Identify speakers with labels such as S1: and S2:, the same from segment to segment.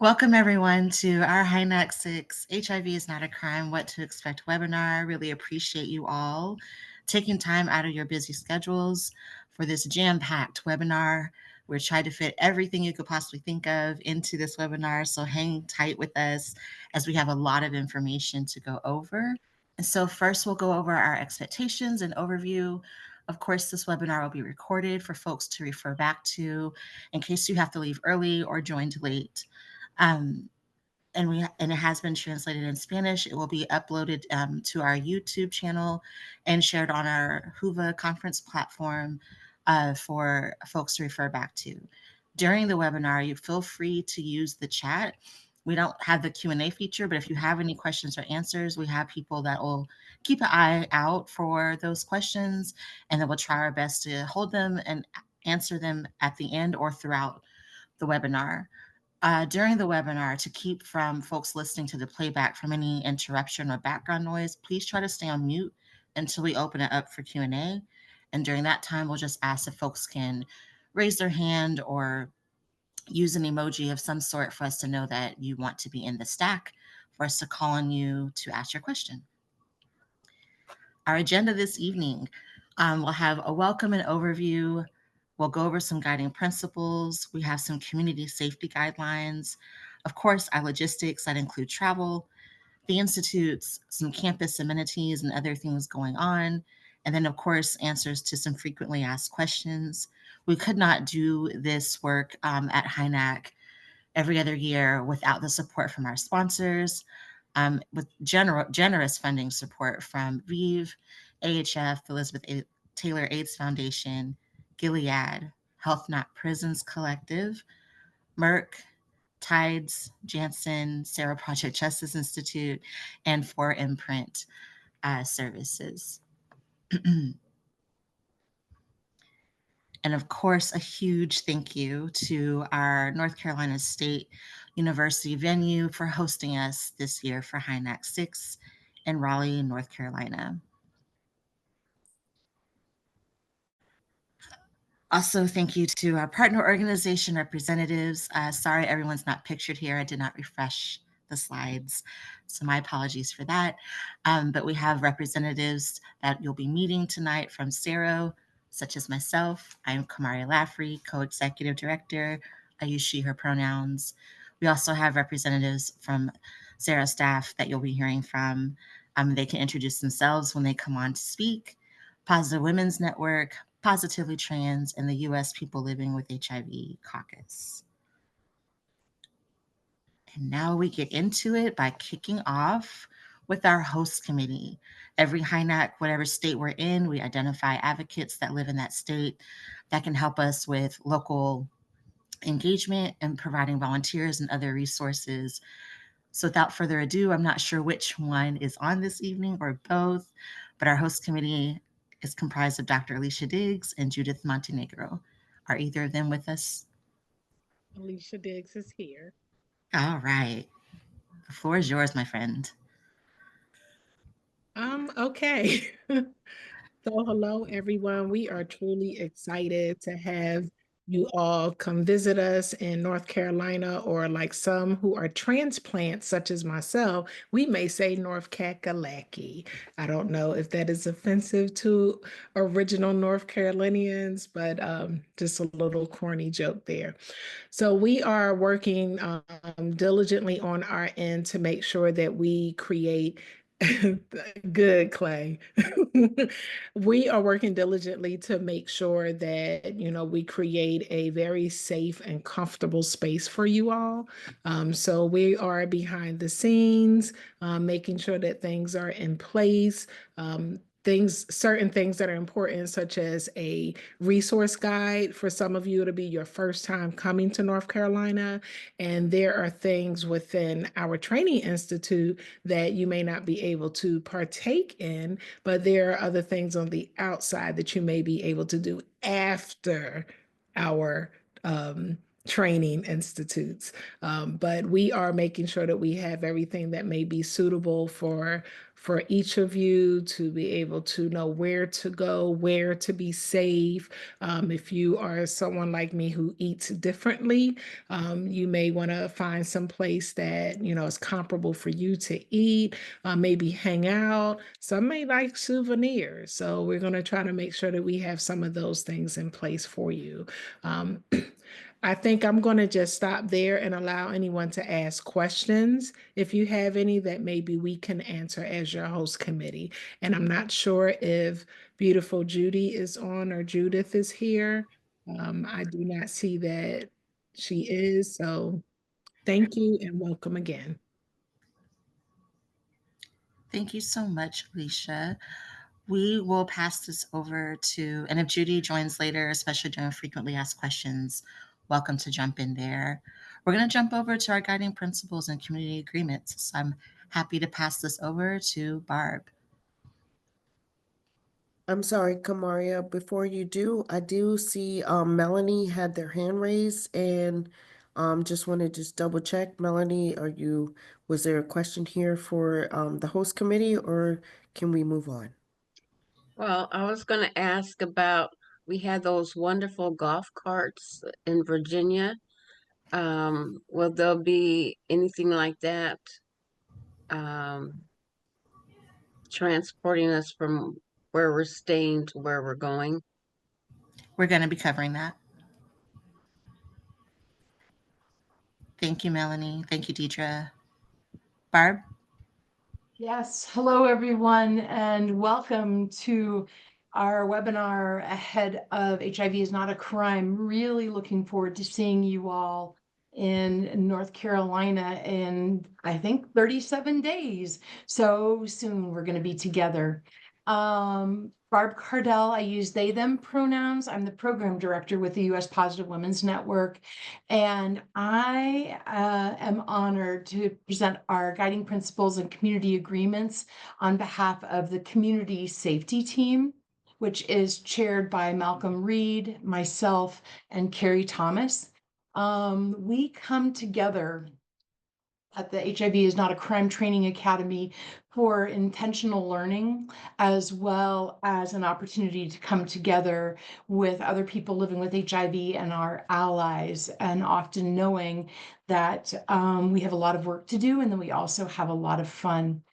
S1: Welcome everyone to our HINAC6 HIV is Not a Crime, What to Expect webinar. Really appreciate you all taking time out of your busy schedules for this jam-packed webinar. We're trying to fit everything you could possibly think of into this webinar, so hang tight with us as we have a lot of information to go over. And so first we'll go over our expectations and overview. Of course, this webinar will be recorded for folks to refer back to in case you have to leave early or joined late. Um, and it has been translated in Spanish. It will be uploaded to our YouTube channel and shared on our HIVA conference platform for folks to refer back to. During the webinar, you feel free to use the chat. We don't have the Q&A feature, but if you have any questions or answers, we have people that will keep an eye out for those questions, and then we'll try our best to hold them and answer them at the end or throughout the webinar. During the webinar, to keep from folks listening to the playback from any interruption or background noise, please try to stay on mute until we open it up for Q&A. And during that time, we'll just ask if folks can raise their hand or use an emoji of some sort for us to know that you want to be in the stack for us to call on you to ask your question. Our agenda this evening, we'll have a welcome and overview. We'll go over some guiding principles. We have some community safety guidelines. Of course, our logistics that include travel, the institutes, some campus amenities and other things going on. And then, of course, answers to some frequently asked questions. We could not do this work at HINAC every other year without the support from our sponsors, with generous funding support from VIV, AHF, the Elizabeth Taylor AIDS Foundation, Gilead, Health Not Prisons Collective, Merck, Tides, Janssen, Sarah Project Justice Institute, and 4Imprint services. And of course, a huge thank you to our North Carolina State University venue for hosting us this year for HINAC6 in Raleigh, North Carolina. Also, thank you to our partner organization representatives. Sorry, everyone's not pictured here. I did not refresh the slides, so my apologies for that. But we have representatives that you'll be meeting tonight from SARO, such as myself. I am Kamaria Laffrey, co-executive director. I use she, her pronouns. We also have representatives from SARO staff that you'll be hearing from. They can introduce themselves when they come on to speak. Positive Women's Network, Positively Trans, and the U.S. People Living with HIV Caucus. And now we get into it by kicking off with our host committee. Every HINAC, whatever state we're in, we identify advocates that live in that state that can help us with local engagement and providing volunteers and other resources. So without further ado, I'm not sure which one is on this evening or both, but our host committee is comprised of Dr. Alicia Diggs and Judith Montenegro. Are either of them with us?
S2: Alicia Diggs is here.
S1: All right. The floor is yours, my friend.
S2: Okay. So hello everyone. We are truly excited to have you all come visit us in North Carolina, or like some who are transplants, such as myself, we may say North Kakalaki. I don't know if that is offensive to original North Carolinians, but just a little corny joke there. So we are working diligently on our end to make sure that we create good, Clay. We are working diligently to make sure that, we create a very safe and comfortable space for you all. So we are behind the scenes, making sure that things are in place. Certain things that are important, such as a resource guide for some of you to be your first time coming to North Carolina. And there are things within our training institute that you may not be able to partake in, but there are other things on the outside that you may be able to do after our training institutes. But we are making sure that we have everything that may be suitable for for each of you to be able to know where to go, where to be safe. If you are someone like me who eats differently, you may want to find some place that, is comparable for you to eat, maybe hang out. Some may like souvenirs. So we're going to try to make sure that we have some of those things in place for you. Um, I think I'm going to just stop there and allow anyone to ask questions if you have any that maybe we can answer as your host committee. And I'm not sure if beautiful Judy is on or Judith is here. I do not see that she is. So thank you and welcome again.
S1: Thank you so much, Alicia. We will pass this over to, and if Judy joins later, especially during frequently asked questions, welcome to jump in there. We're going to jump over to our guiding principles and community agreements. So I'm happy to pass this over to Barb.
S3: I'm sorry, Kamaria, before you do, I do see Melanie had their hand raised and just want to just double check. Melanie, was there a question here for the host committee or can we move on?
S4: Well, I was going to ask about, we had those wonderful golf carts in Virginia. Will there be anything like that transporting us from where we're staying to where we're going?
S1: We're going to be covering that. Thank you, Melanie. Thank you, Deidre. Barb?
S5: Yes, hello everyone, and welcome to our webinar ahead of HIV is not a crime. Really looking forward to seeing you all in North Carolina in, I think, 37 days. So soon we're going to be together. Barb Cardell, I use they, them pronouns. I'm the program director with the U.S. Positive Women's Network. And I am honored to present our guiding principles and community agreements on behalf of the community safety team, which is chaired by Malcolm Reed, myself, and Carrie Thomas. We come together at the HIV is not a crime training academy for intentional learning, as well as an opportunity to come together with other people living with HIV and our allies, and often knowing that we have a lot of work to do, and then we also have a lot of fun.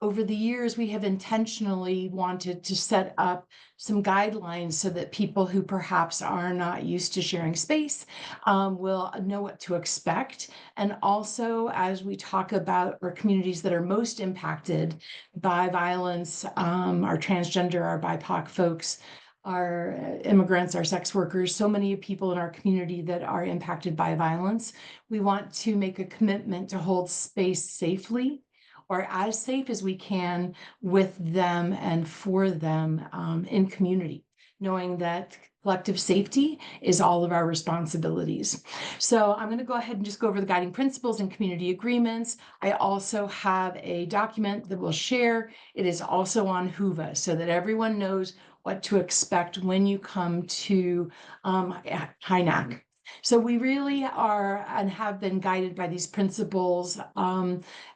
S5: Over the years, we have intentionally wanted to set up some guidelines so that people who perhaps are not used to sharing space will know what to expect. And also, as we talk about our communities that are most impacted by violence, our transgender, our BIPOC folks, our immigrants, our sex workers, so many people in our community that are impacted by violence, we want to make a commitment to hold space safely, or as safe as we can, with them and for them in community, knowing that collective safety is all of our responsibilities. So I'm going to go ahead and just go over the guiding principles and community agreements. I also have a document that we'll share. It is also on Whova so that everyone knows what to expect when you come to HINAC. So we really are and have been guided by these principles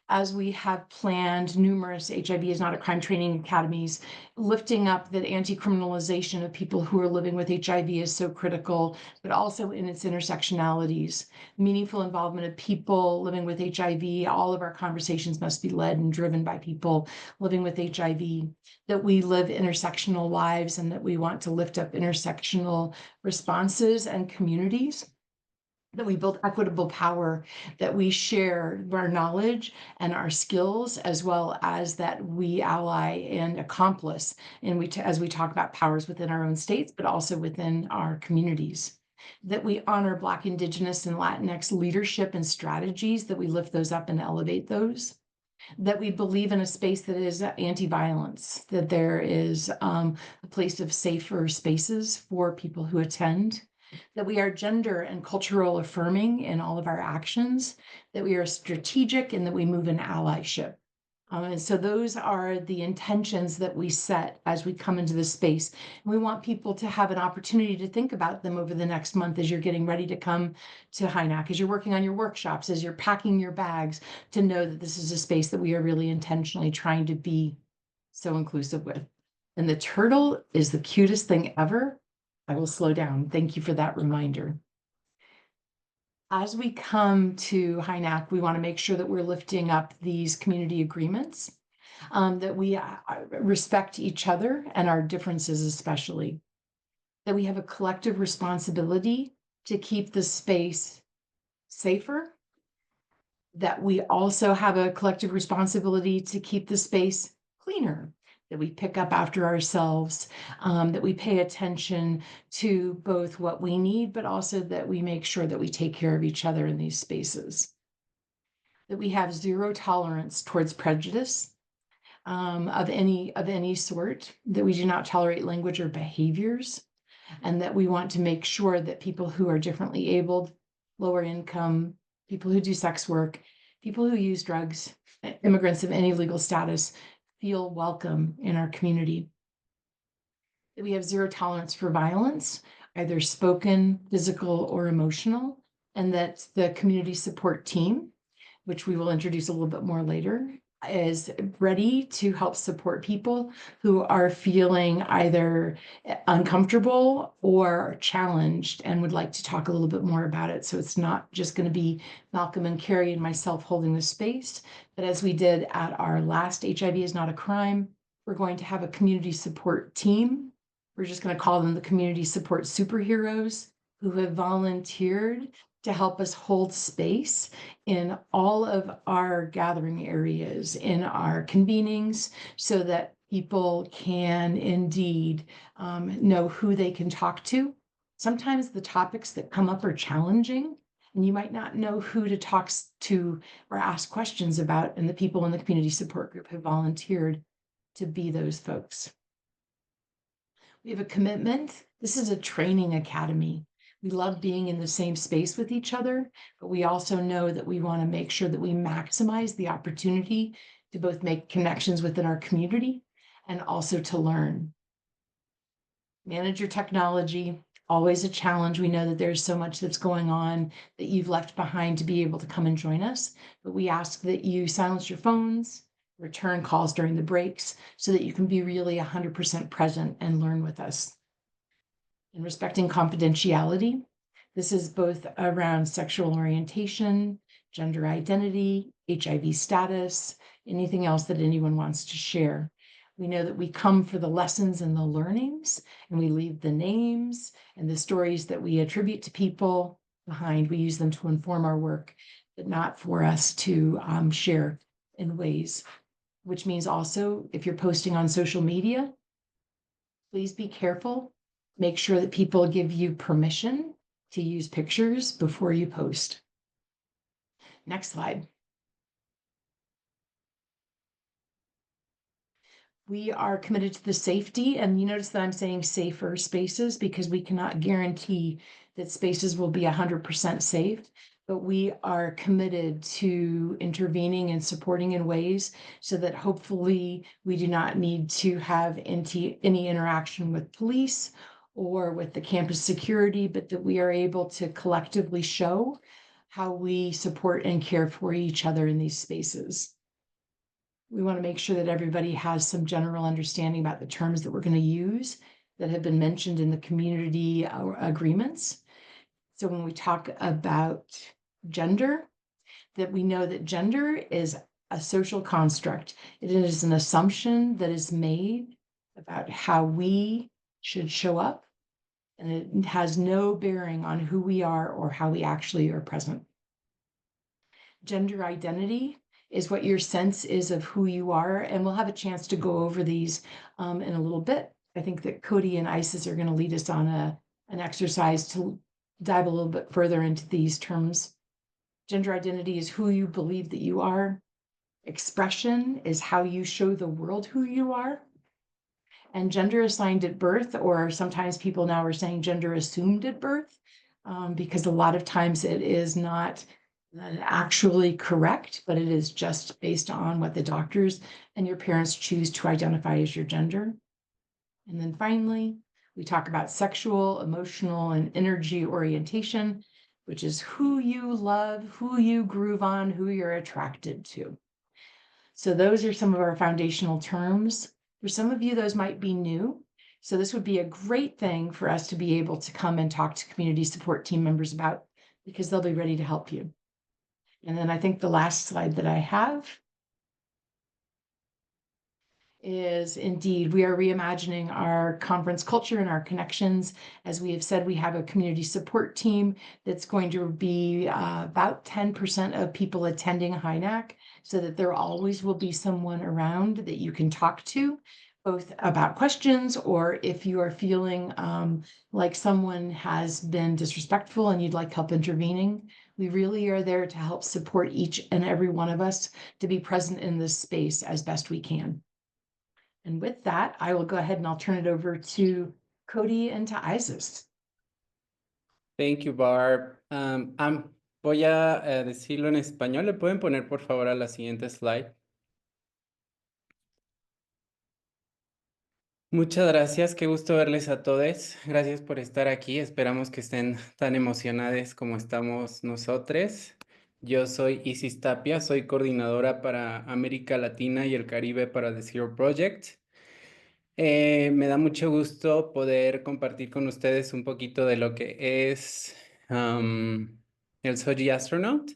S5: as we have planned numerous HIV is not a crime training academies, lifting up that anti-criminalization of people who are living with HIV is so critical, but also in its intersectionalities. Meaningful involvement of people living with HIV, all of our conversations must be led and driven by people living with HIV, that we live intersectional lives and that we want to lift up intersectional responses and communities, that we build equitable power, that we share our knowledge and our skills, as well as that we ally and accomplice. And as we talk about powers within our own states, but also within our communities, that we honor Black, Indigenous, and Latinx leadership and strategies, that we lift those up and elevate those, that we believe in a space that is anti-violence, that there is a place of safer spaces for people who attend, that we are gender and cultural affirming in all of our actions, that we are strategic, and that we move in allyship. And so those are the intentions that we set as we come into this space. And we want people to have an opportunity to think about them over the next month as you're getting ready to come to HINAC, as you're working on your workshops, as you're packing your bags, to know that this is a space that we are really intentionally trying to be so inclusive with. And the turtle is the cutest thing ever. I will slow down. Thank you for that reminder. As we come to HINAC, we want to make sure that we're lifting up these community agreements, that we respect each other and our differences especially, that we have a collective responsibility to keep the space safer, that we also have a collective responsibility to keep the space cleaner, that we pick up after ourselves, that we pay attention to both what we need, but also that we make sure that we take care of each other in these spaces, that we have zero tolerance towards prejudice of any sort, that we do not tolerate language or behaviors, and that we want to make sure that people who are differently abled, lower income, people who do sex work, people who use drugs, immigrants of any legal status feel welcome in our community. That we have zero tolerance for violence, either spoken, physical, or emotional, and that the community support team, which we will introduce a little bit more later, is ready to help support people who are feeling either uncomfortable or challenged and would like to talk a little bit more about it. So it's not just going to be Malcolm and Carrie and myself holding the space, but as we did at our last HIV is Not a Crime, we're going to have a community support team. We're just going to call them the community support superheroes who have volunteered to help us hold space in all of our gathering areas, in our convenings, so that people can indeed know who they can talk to. Sometimes the topics that come up are challenging, and you might not know who to talk to or ask questions about, and the people in the community support group have volunteered to be those folks. We have a commitment. This is a training academy. We love being in the same space with each other, but we also know that we want to make sure that we maximize the opportunity to both make connections within our community and also to learn. Manage your technology, always a challenge. We know that there's so much that's going on that you've left behind to be able to come and join us, but we ask that you silence your phones, return calls during the breaks so that you can be really 100% present and learn with us. And respecting confidentiality, this is both around sexual orientation, gender identity, HIV status, anything else that anyone wants to share. We know that we come for the lessons and the learnings, and we leave the names and the stories that we attribute to people behind. We use them to inform our work, but not for us to share in ways, which means also if you're posting on social media, please be careful. Make sure that people give you permission to use pictures before you post. Next slide. We are committed to the safety, and you notice that I'm saying safer spaces because we cannot guarantee that spaces will be 100% safe, but we are committed to intervening and supporting in ways so that hopefully we do not need to have any interaction with police or with the campus security, but that we are able to collectively show how we support and care for each other in these spaces. We want to make sure that everybody has some general understanding about the terms that we're going to use that have been mentioned in the community agreements. So when we talk about gender, that we know that gender is a social construct. It is an assumption that is made about how we should show up, and it has no bearing on who we are or how we actually are present. Gender identity is what your sense is of who you are, and we'll have a chance to go over these in a little bit. I think that Cody and Isis are going to lead us on an exercise to dive a little bit further into these terms. Gender identity is who you believe that you are. Expression is how you show the world who you are. And gender assigned at birth, or sometimes people now are saying gender assumed at birth, because a lot of times it is not actually correct, but it is just based on what the doctors and your parents choose to identify as your gender. And then finally, we talk about sexual, emotional, and energy orientation, which is who you love, who you groove on, who you're attracted to. So those are some of our foundational terms. For some of you, those might be new. So this would be a great thing for us to be able to come and talk to community support team members about, because they'll be ready to help you. And then I think the last slide that I have is indeed, we are reimagining our conference culture and our connections. As we have said, we have a community support team that's going to be about 10% of people attending HINAC, so that there always will be someone around that you can talk to, both about questions, or if you are feeling like someone has been disrespectful and you'd like help intervening. We really are there to help support each and every one of us to be present in this space as best we can. And with that, I will go ahead and I'll turn it over to Cody and to Isis.
S6: Thank you, Barb. Voy a decirlo en español. ¿Le pueden poner, por favor, a la siguiente slide? Muchas gracias, qué gusto verles a todos. Gracias por estar aquí. Esperamos que estén tan emocionados como estamos nosotros. Yo soy Isis Tapia, soy coordinadora para América Latina y el Caribe para The Zero Project. Me da mucho gusto poder compartir con ustedes un poquito de lo que es el Soji Astronaut,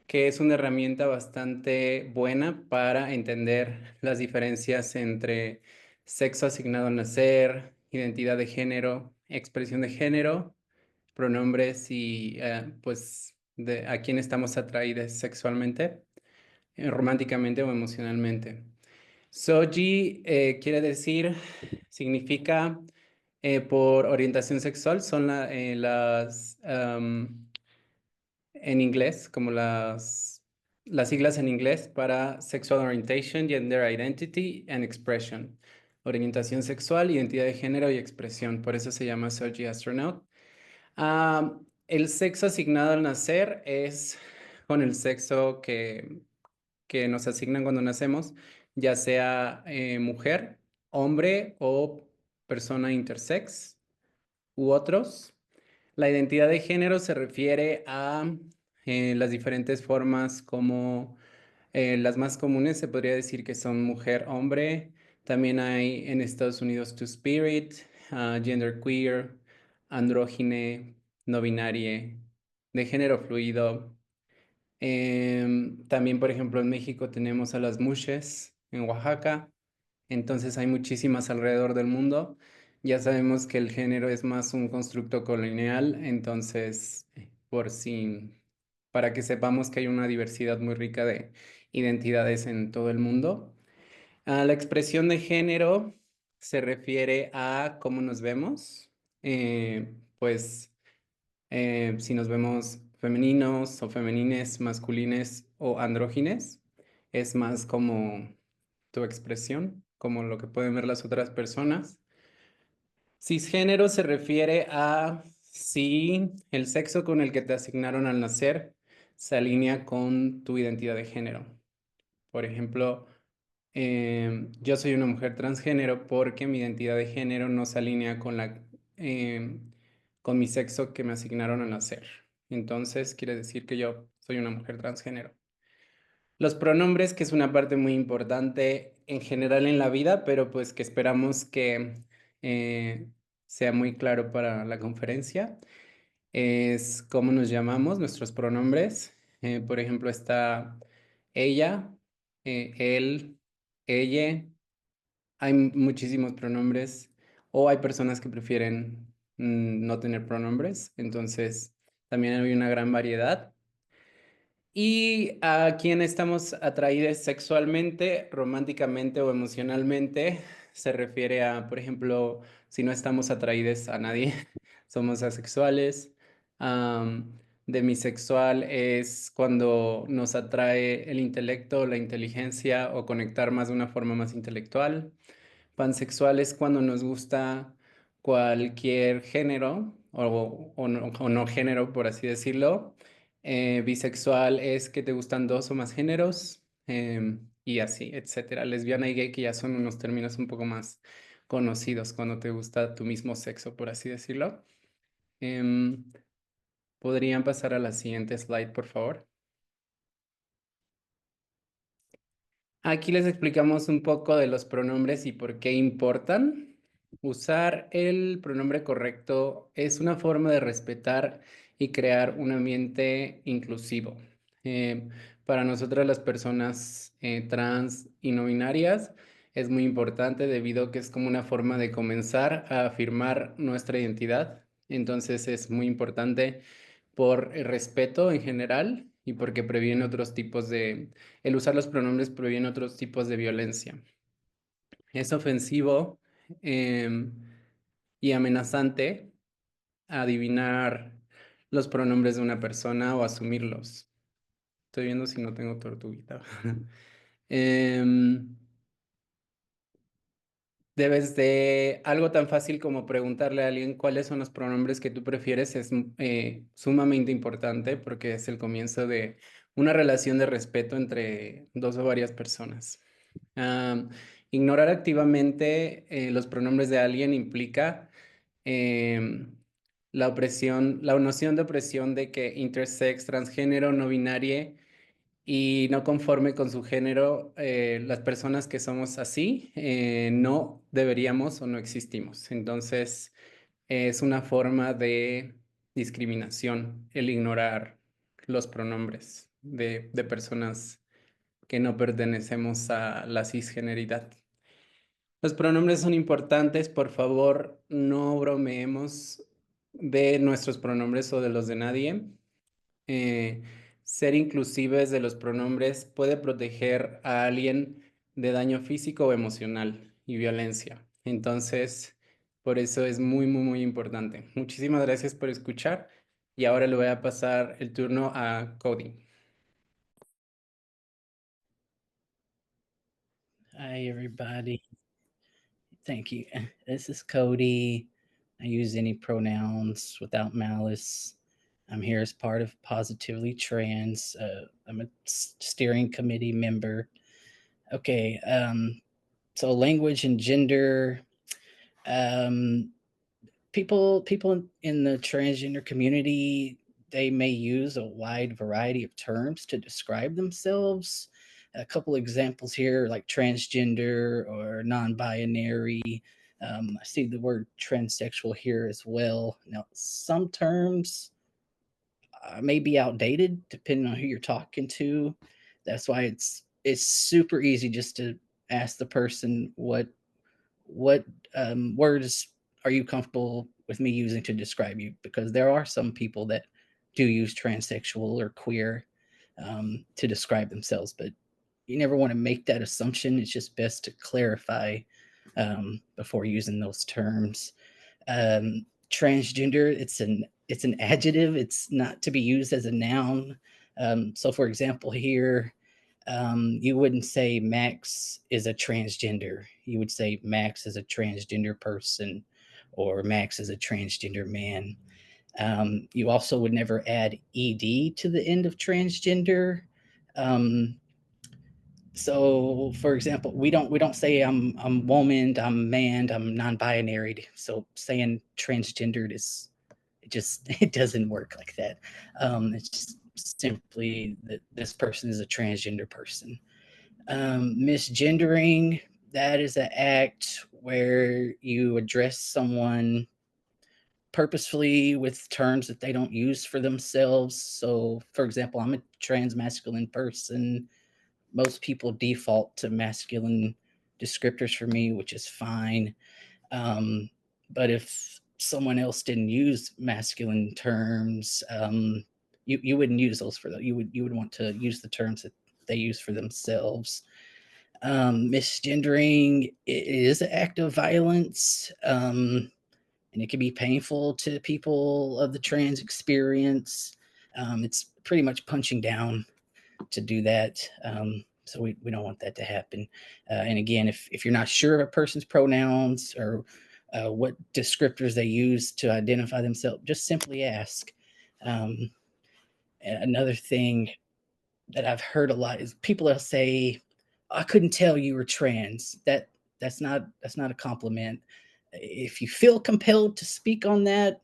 S6: que es una herramienta bastante buena para entender las diferencias entre sexo asignado al nacer, identidad de género, expresión de género, pronombres y pues a quién estamos atraídos sexualmente, románticamente o emocionalmente. Soji significa por orientación sexual, son las en inglés, como las siglas en inglés para Sexual Orientation, Gender Identity and Expression. Orientación sexual, identidad de género y expresión. Por eso se llama Soji Astronaut. El sexo asignado al nacer es con el sexo que nos asignan cuando nacemos, ya sea mujer, hombre o persona intersex u otros. La identidad de género se refiere a las diferentes formas como las más comunes se podría decir que son mujer, hombre. También hay en Estados Unidos two-spirit, genderqueer, andrógine, no binarie, de género fluido. También, por ejemplo, en México tenemos a las mushes, en Oaxaca. Entonces hay muchísimas alrededor del mundo. Ya sabemos que el género es más un constructo colonial, entonces, para que sepamos que hay una diversidad muy rica de identidades en todo el mundo. La expresión de género se refiere a cómo nos vemos, pues si nos vemos femeninos o femenines, masculines o andrógines, es más como tu expresión, como lo que pueden ver las otras personas. Cisgénero se refiere a si el sexo con el que te asignaron al nacer se alinea con tu identidad de género. Por ejemplo, yo soy una mujer transgénero porque mi identidad de género no se alinea con mi sexo que me asignaron al nacer. Entonces, quiere decir que yo soy una mujer transgénero. Los pronombres, que es una parte muy importante en general en la vida, pero pues que esperamos que sea muy claro para la conferencia, es cómo nos llamamos, nuestros pronombres. Por ejemplo, está ella, él, ella. Hay muchísimos pronombres o hay personas que prefieren no tener pronombres, entonces también hay una gran variedad. Y a quién estamos atraídos sexualmente, románticamente o emocionalmente, se refiere a, por ejemplo, si no estamos atraídos a nadie, somos asexuales. Demisexual es cuando nos atrae el intelecto, la inteligencia o conectar más de una forma más intelectual. Pansexual es cuando nos gusta cualquier género o no género, por así decirlo. Bisexual es que te gustan dos o más géneros y así, etcétera. Lesbiana y gay, que ya son unos términos un poco más conocidos cuando te gusta tu mismo sexo, por así decirlo. ¿Podrían pasar a la siguiente slide, por favor? Aquí les explicamos un poco de los pronombres y por qué importan. Usar el pronombre correcto es una forma de respetar y crear un ambiente inclusivo. Para nosotras las personas trans y no binarias es muy importante debido a que es como una forma de comenzar a afirmar nuestra identidad. Entonces es muy importante por el respeto en general y porque previene otros tipos de... El usar los pronombres previene otros tipos de violencia. Es ofensivo y amenazante adivinar los pronombres de una persona o asumirlos. Estoy viendo si no tengo tortuguita. Em, Debes de algo tan fácil como preguntarle a alguien cuáles son los pronombres que tú prefieres es sumamente importante porque es el comienzo de una relación de respeto entre dos o varias personas. Ignorar activamente los pronombres de alguien implica em, la opresión, la noción de opresión de que intersex, transgénero, no binario y no conforme con su género, las personas que somos así no deberíamos o no existimos. Entonces, es una forma de discriminación el ignorar los pronombres de personas que no pertenecemos a la cisgeneridad. Los pronombres son importantes, por favor, no bromeemos de nuestros pronombres o de los de nadie. Eh, Ser inclusives de los pronombres puede proteger a alguien de daño físico o emocional y violencia. Entonces, por eso es muy, muy, muy importante. Muchísimas gracias por escuchar y ahora le voy a pasar el turno a Cody.
S7: Hi, everybody. Thank you. This is Cody. I use any pronouns without malice. I'm here as part of Positively Trans. I'm a steering committee member. Okay. So language and gender. Um, people in the transgender community, they may use a wide variety of terms to describe themselves. A couple examples here, like transgender or non-binary. I see the word transsexual here as well. Now, some terms may be outdated depending on who you're talking to. That's why it's super easy just to ask the person what words are you comfortable with me using to describe you? Because there are some people that do use transsexual or queer to describe themselves, but you never want to make that assumption. It's just best to clarify before using those terms. Transgender, it's an adjective. It's not to be used as a noun. So, for example, here you wouldn't say Max is a transgender. You would say Max is a transgender person or Max is a transgender man. You also would never add ed to the end of transgender. Um, so, for example, we don't say I'm woman, I'm man, I'm non-binary. So saying transgendered is it just it doesn't work like that. It's just simply that this person is a transgender person. Misgendering, that is an act where you address someone purposefully with terms that they don't use for themselves. So, for example, I'm a trans masculine person. Most people default to masculine descriptors for me, which is fine. But if someone else didn't use masculine terms, you wouldn't use those for them. You would want to use the terms that they use for themselves. Misgendering is an act of violence, and it can be painful to people of the trans experience. It's pretty much punching down to do that. So we don't want that to happen. And again, if you're not sure of a person's pronouns or what descriptors they use to identify themselves, just simply ask. And another thing that I've heard a lot is people that say, "I couldn't tell you were trans." That's not a compliment. If you feel compelled to speak on that,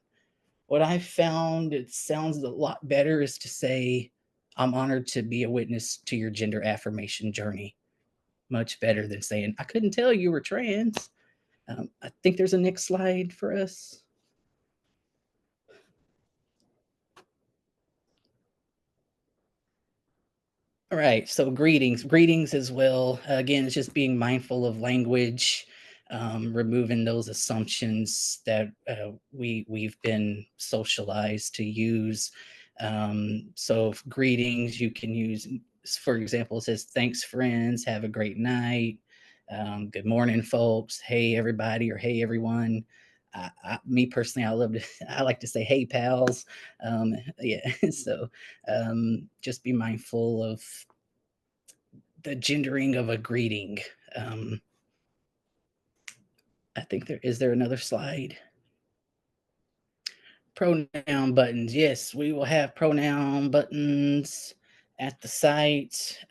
S7: what I found it sounds a lot better is to say, "I'm honored to be a witness to your gender affirmation journey." much better than saying, I couldn't tell you were trans. I think there's a next slide for us. All right, so greetings as well. Again, it's just being mindful of language, removing those assumptions that we've been socialized to use. So greetings, you can use, for example, it says, thanks friends, have a great night. Good morning, folks. Hey, everybody, or hey, everyone. Me personally, I like to say, hey, pals. Yeah, so just be mindful of the gendering of a greeting. I think is there another slide? Pronoun buttons. Yes, we will have pronoun buttons at the site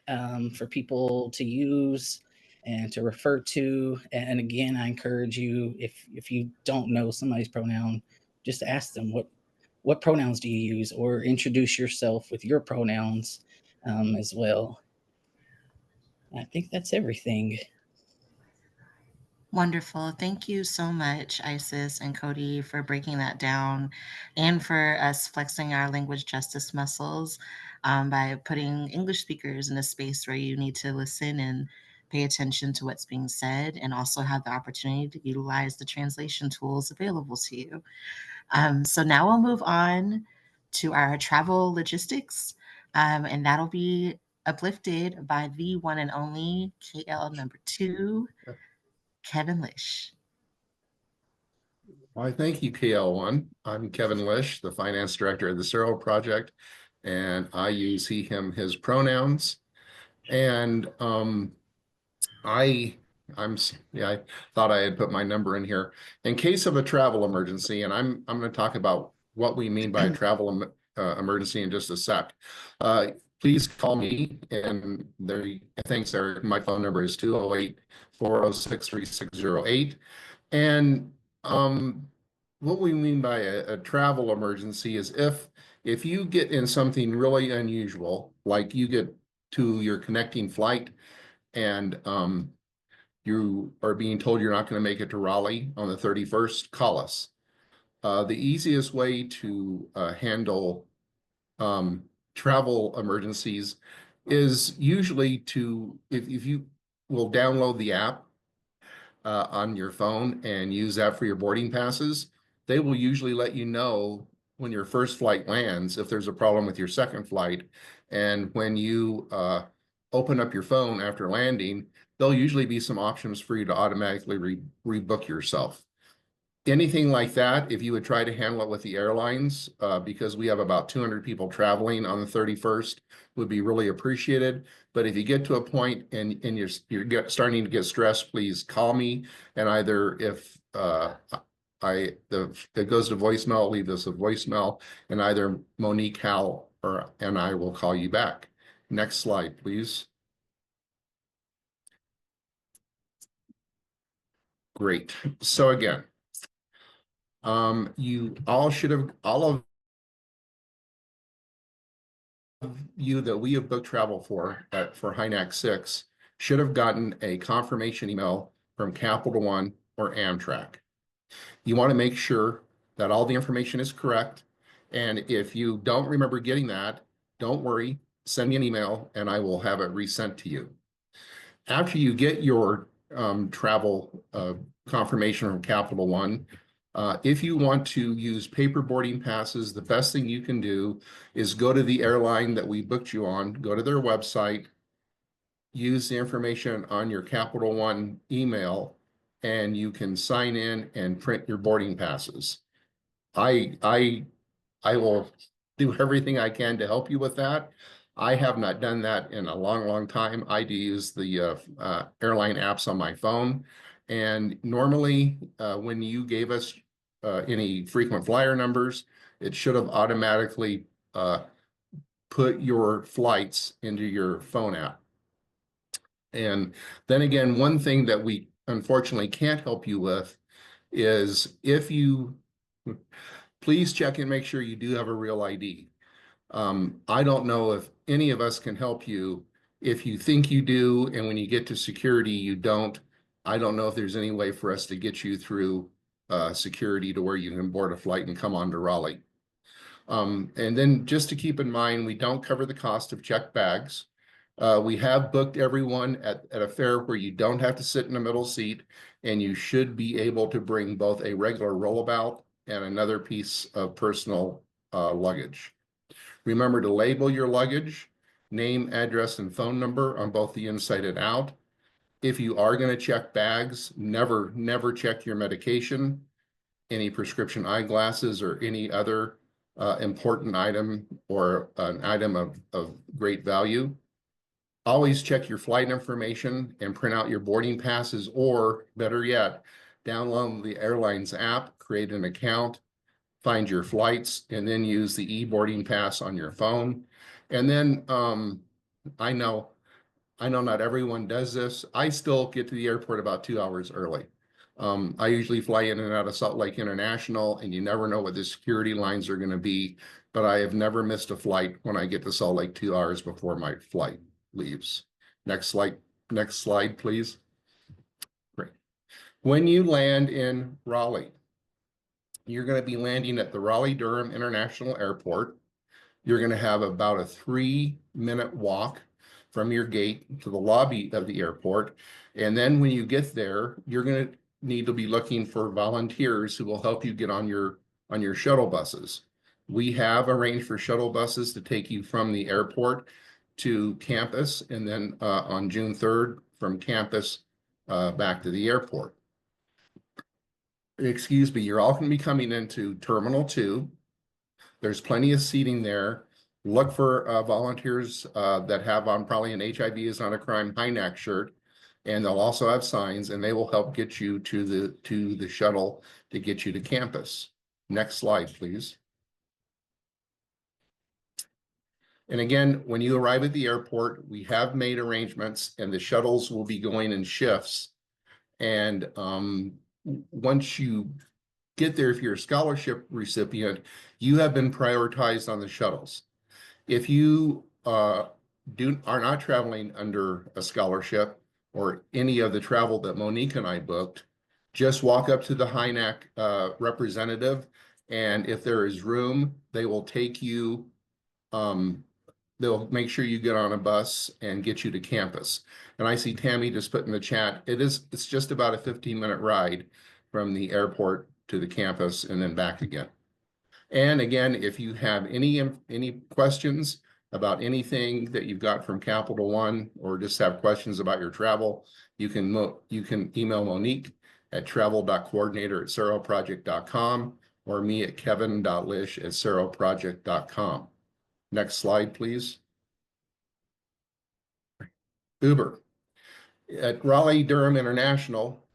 S7: for people to use and to refer to. And again, I encourage you, if you don't know somebody's pronoun, just ask them what pronouns do you use, or introduce yourself with your pronouns as well. I think that's everything.
S1: Wonderful. Thank you so much, Isis and Cody, for breaking that down and for us flexing our language justice muscles by putting English speakers in a space where you need to listen and pay attention to what's being said, and also have the opportunity to utilize the translation tools available to you. So now we'll move on to our travel logistics, and that'll be uplifted by the one and only KL number 2, Kevin Lish.
S8: Why, thank you, KL1. I'm Kevin Lish, the Finance Director of the Cero Project, and I use he, him, his pronouns. And I thought I had put my number in here. In case of a travel emergency, and I'm going to talk about what we mean by a travel emergency in just a sec. Please call me, and my phone number is 208-406-3608. And what we mean by a travel emergency is if you get in something really unusual, like you get to your connecting flight and you are being told you're not going to make it to Raleigh on the 31st, call us. The easiest way to handle travel emergencies is usually if you will download the app on your phone and use that for your boarding passes, they will usually let you know when your first flight lands if there's a problem with your second flight. And when you open up your phone after landing, there'll usually be some options for you to automatically rebook yourself. Anything like that, if you would try to handle it with the airlines, because we have about 200 people traveling on the 31st, would be really appreciated. But if you get to a point and you're starting to get stressed, please call me. And either if it goes to voicemail, leave us a voicemail, and either Monique, Hal, and I will call you back. Next slide, please. Great. So again, you all of you that we have booked travel for HINAC6 should have gotten a confirmation email from Capital One or Amtrak. You want to make sure that all the information is correct. And if you don't remember getting that, don't worry, send me an email and I will have it resent to you. After you get your travel confirmation from Capital One, if you want to use paper boarding passes, the best thing you can do is go to the airline that we booked you on, go to their website, use the information on your Capital One email, and you can sign in and print your boarding passes. I will do everything I can to help you with that. I have not done that in a long, long time. I do use the airline apps on my phone. And normally when you gave us any frequent flyer numbers, it should have automatically put your flights into your phone app. And then again, one thing that we unfortunately can't help you with is please check and make sure you do have a real ID. I don't know if any of us can help you If you think you do, and when you get to security, you don't, I don't know if there's any way for us to get you through security to where you can board a flight and come on to Raleigh. And then just to keep in mind, we don't cover the cost of checked bags. We have booked everyone at a fare where you don't have to sit in a middle seat, and you should be able to bring both a regular rollabout and another piece of personal luggage. Remember to label your luggage, name, address, and phone number on both the inside and out. If you are going to check bags, never check your medication, any prescription eyeglasses, or any other important item or an item of great value. Always check your flight information and print out your boarding passes, or better yet, download the airline's app, create an account, find your flights, and then use the e-boarding pass on your phone. And then I know not everyone does this. I still get to the airport about 2 hours early. I usually fly in and out of Salt Lake International, and you never know what the security lines are going to be, but I have never missed a flight when I get to Salt Lake 2 hours before my flight leaves. Next slide, please. Great. When you land in Raleigh, you're going to be landing at the Raleigh-Durham International Airport. You're going to have about a 3-minute walk from your gate to the lobby of the airport. And then when you get there, you're going to need to be looking for volunteers who will help you get on your shuttle buses. We have arranged for shuttle buses to take you from the airport to campus, and then on June 3rd from campus back to the airport. Excuse me, you're all going to be coming into Terminal 2. There's plenty of seating there. Look for volunteers that have on probably an HIV is not a crime HINAC shirt, and they'll also have signs, and they will help get you to the shuttle to get you to campus. Next slide, please. And again, when you arrive at the airport, we have made arrangements, and the shuttles will be going in shifts. And once you get there, if you're a scholarship recipient, you have been prioritized on the shuttles. If you are not traveling under a scholarship or any of the travel that Monique and I booked, just walk up to the HINAC representative, and if there is room, they will take you. They'll make sure you get on a bus and get you to campus. And I see Tammy just put in the chat, it's just about a 15-minute ride from the airport to the campus and then back again. And again, if you have any questions about anything that you've got from Capital One, or just have questions about your travel, you can email Monique at travel.coordinator@ceroproject.com or me at kevin.lish@ceroproject.com. Next slide, please. Uber. At Raleigh-Durham International,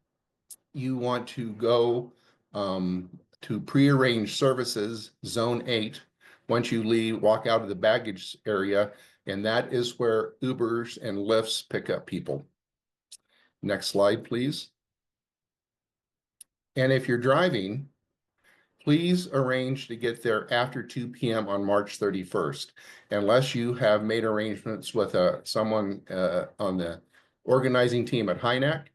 S8: you want to go to prearranged services, Zone 8. Once you walk out of the baggage area, and that is where Ubers and Lyfts pick up people. Next slide, please. And if you're driving, please arrange to get there after 2 p.m. on March 31st, unless you have made arrangements with someone on the organizing team at HINAC.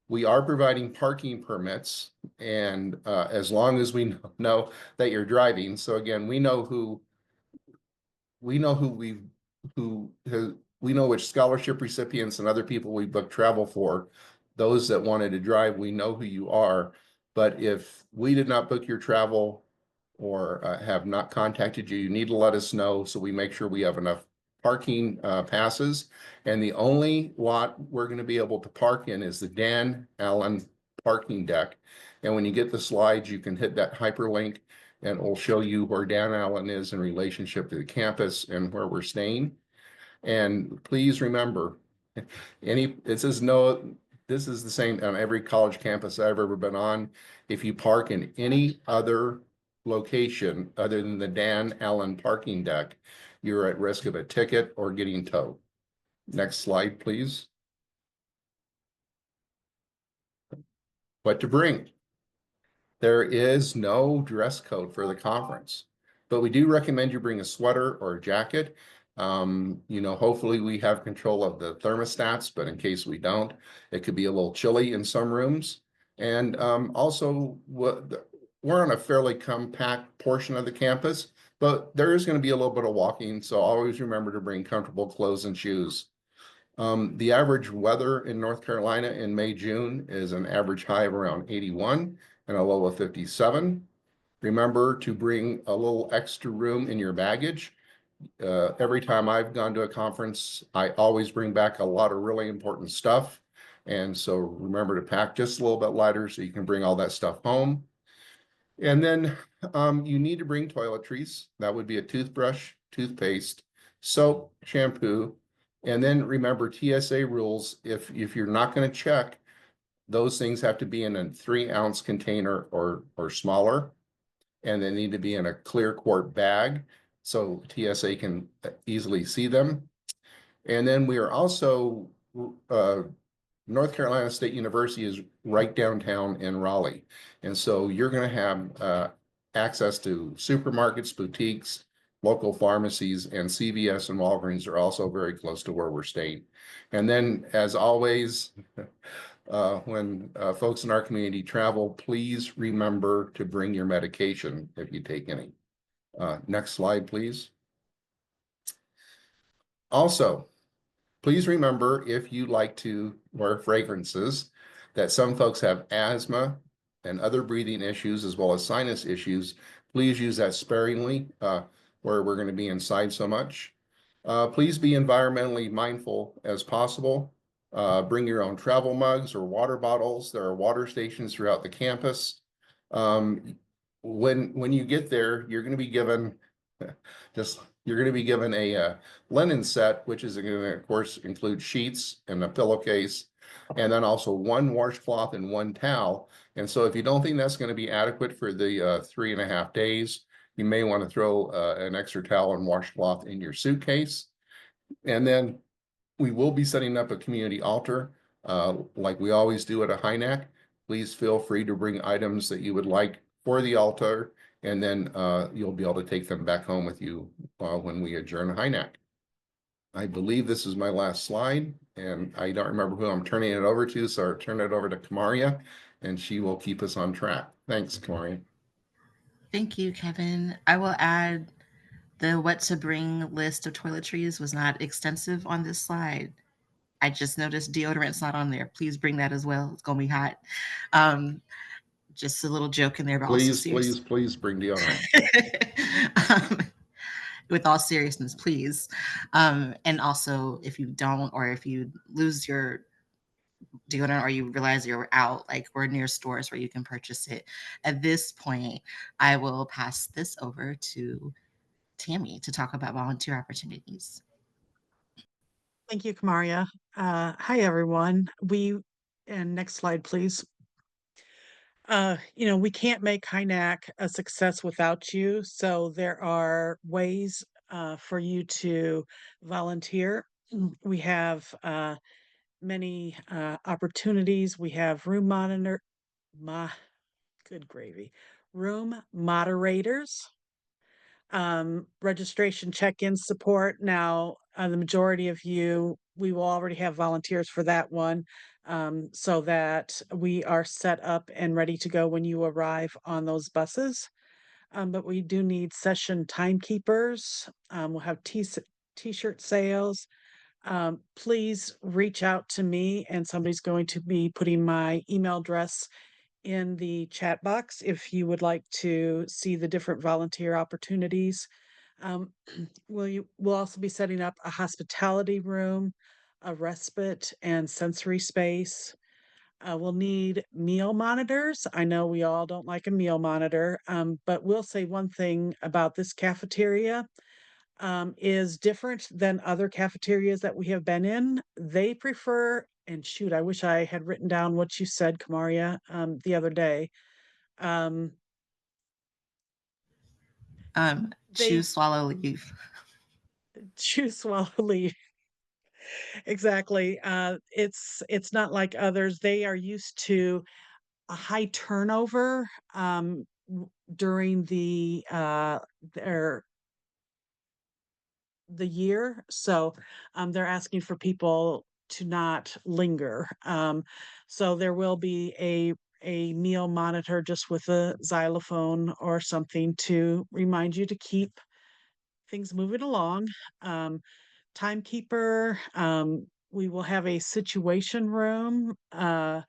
S8: We are providing parking permits, and as long as we know that you're driving. So again, we know which scholarship recipients and other people we book travel for. Those that wanted to drive, we know who you are. But if we did not book your travel or have not contacted you, you need to let us know so we make sure we have enough parking passes. And the only lot we're going to be able to park in is the Dan Allen parking deck. And when you get the slides, you can hit that hyperlink, and it will show you where Dan Allen is in relationship to the campus and where we're staying. And please remember, this is the same on every college campus I've ever been on. If you park in any other location other than the Dan Allen parking deck, you're at risk of a ticket or getting towed. Next slide, please. What to bring? There is no dress code for the conference, but we do recommend you bring a sweater or a jacket. Hopefully we have control of the thermostats, but in case we don't, it could be a little chilly in some rooms. And also, we're on a fairly compact portion of the campus, but there is going to be a little bit of walking, so always remember to bring comfortable clothes and shoes. The average weather in North Carolina in May, June is an average high of around 81 and a low of 57. Remember to bring a little extra room in your baggage. Every time I've gone to a conference, I always bring back a lot of really important stuff. And so remember to pack just a little bit lighter so you can bring all that stuff home. And then you need to bring toiletries. That would be a toothbrush, toothpaste, soap, shampoo. And then remember TSA rules. If you're not going to check, those things have to be in a 3-ounce container or smaller. And they need to be in a clear quart bag so TSA can easily see them. And then we are also, North Carolina State University is right downtown in Raleigh. And so you're going to have access to supermarkets, boutiques, local pharmacies, and CVS and Walgreens are also very close to where we're staying. And then, as always, when folks in our community travel, please remember to bring your medication if you take any. Next slide, please. Also, please remember, if you like to wear fragrances, that some folks have asthma and other breathing issues as well as sinus issues. Please use that sparingly where we're going to be inside so much. Please be environmentally mindful as possible. Bring your own travel mugs or water bottles. There are water stations throughout the campus. When you get there, you're going to be given a linen set, which is going to, of course, include sheets and a pillowcase, and then also one washcloth and one towel. And so if you don't think that's going to be adequate for the 3.5 days, you may want to throw an extra towel and washcloth in your suitcase. And then we will be setting up a community altar like we always do at a HINAC. Please feel free to bring items that you would like for the altar, and then you'll be able to take them back home with you when we adjourn HINAC. I believe this is my last slide, and I don't remember who I'm turning it over to, so I'll turn it over to Kamaria, and she will keep us on track. Thanks, Kamaria.
S1: Thank you, Kevin. I will add the what to bring list of toiletries was not extensive on this slide. I just noticed deodorant's not on there. Please bring that as well. It's going to be hot. Just a little joke in there, but also serious.
S8: Please bring deodorant.
S1: With all seriousness, please. And also, if you don't, or if you lose your deodorant or you realize you're out, like we're near stores where you can purchase it. At this point, I will pass this over to Tammy to talk about volunteer opportunities.
S9: Thank you, Kamaria. Hi, everyone. And next slide, please. We can't make HINAC a success without you. So there are ways for you to volunteer. We have many opportunities. We have room moderators, registration check-in support. Now, the majority of you, we will already have volunteers for that one, so that we are set up and ready to go when you arrive on those buses. But we do need session timekeepers. We'll have t-shirt sales. Please reach out to me, and somebody's going to be putting my email address in the chat box if you would like to see the different volunteer opportunities. We'll also be setting up a hospitality room, a respite and sensory space. We'll need meal monitors. I know we all don't like a meal monitor, but we'll say one thing about this cafeteria is different than other cafeterias that we have been in. They prefer, and shoot, I wish I had written down what you said, Kamaria, the other day.
S1: Choose, swallow, leave.
S9: Choose, swallow, leave. Exactly. It's not like others. They are used to a high turnover during their the year. So they're asking for people to not linger. So there will be a meal monitor just with a xylophone or something to remind you to keep things moving along. Timekeeper, we will have a situation room, and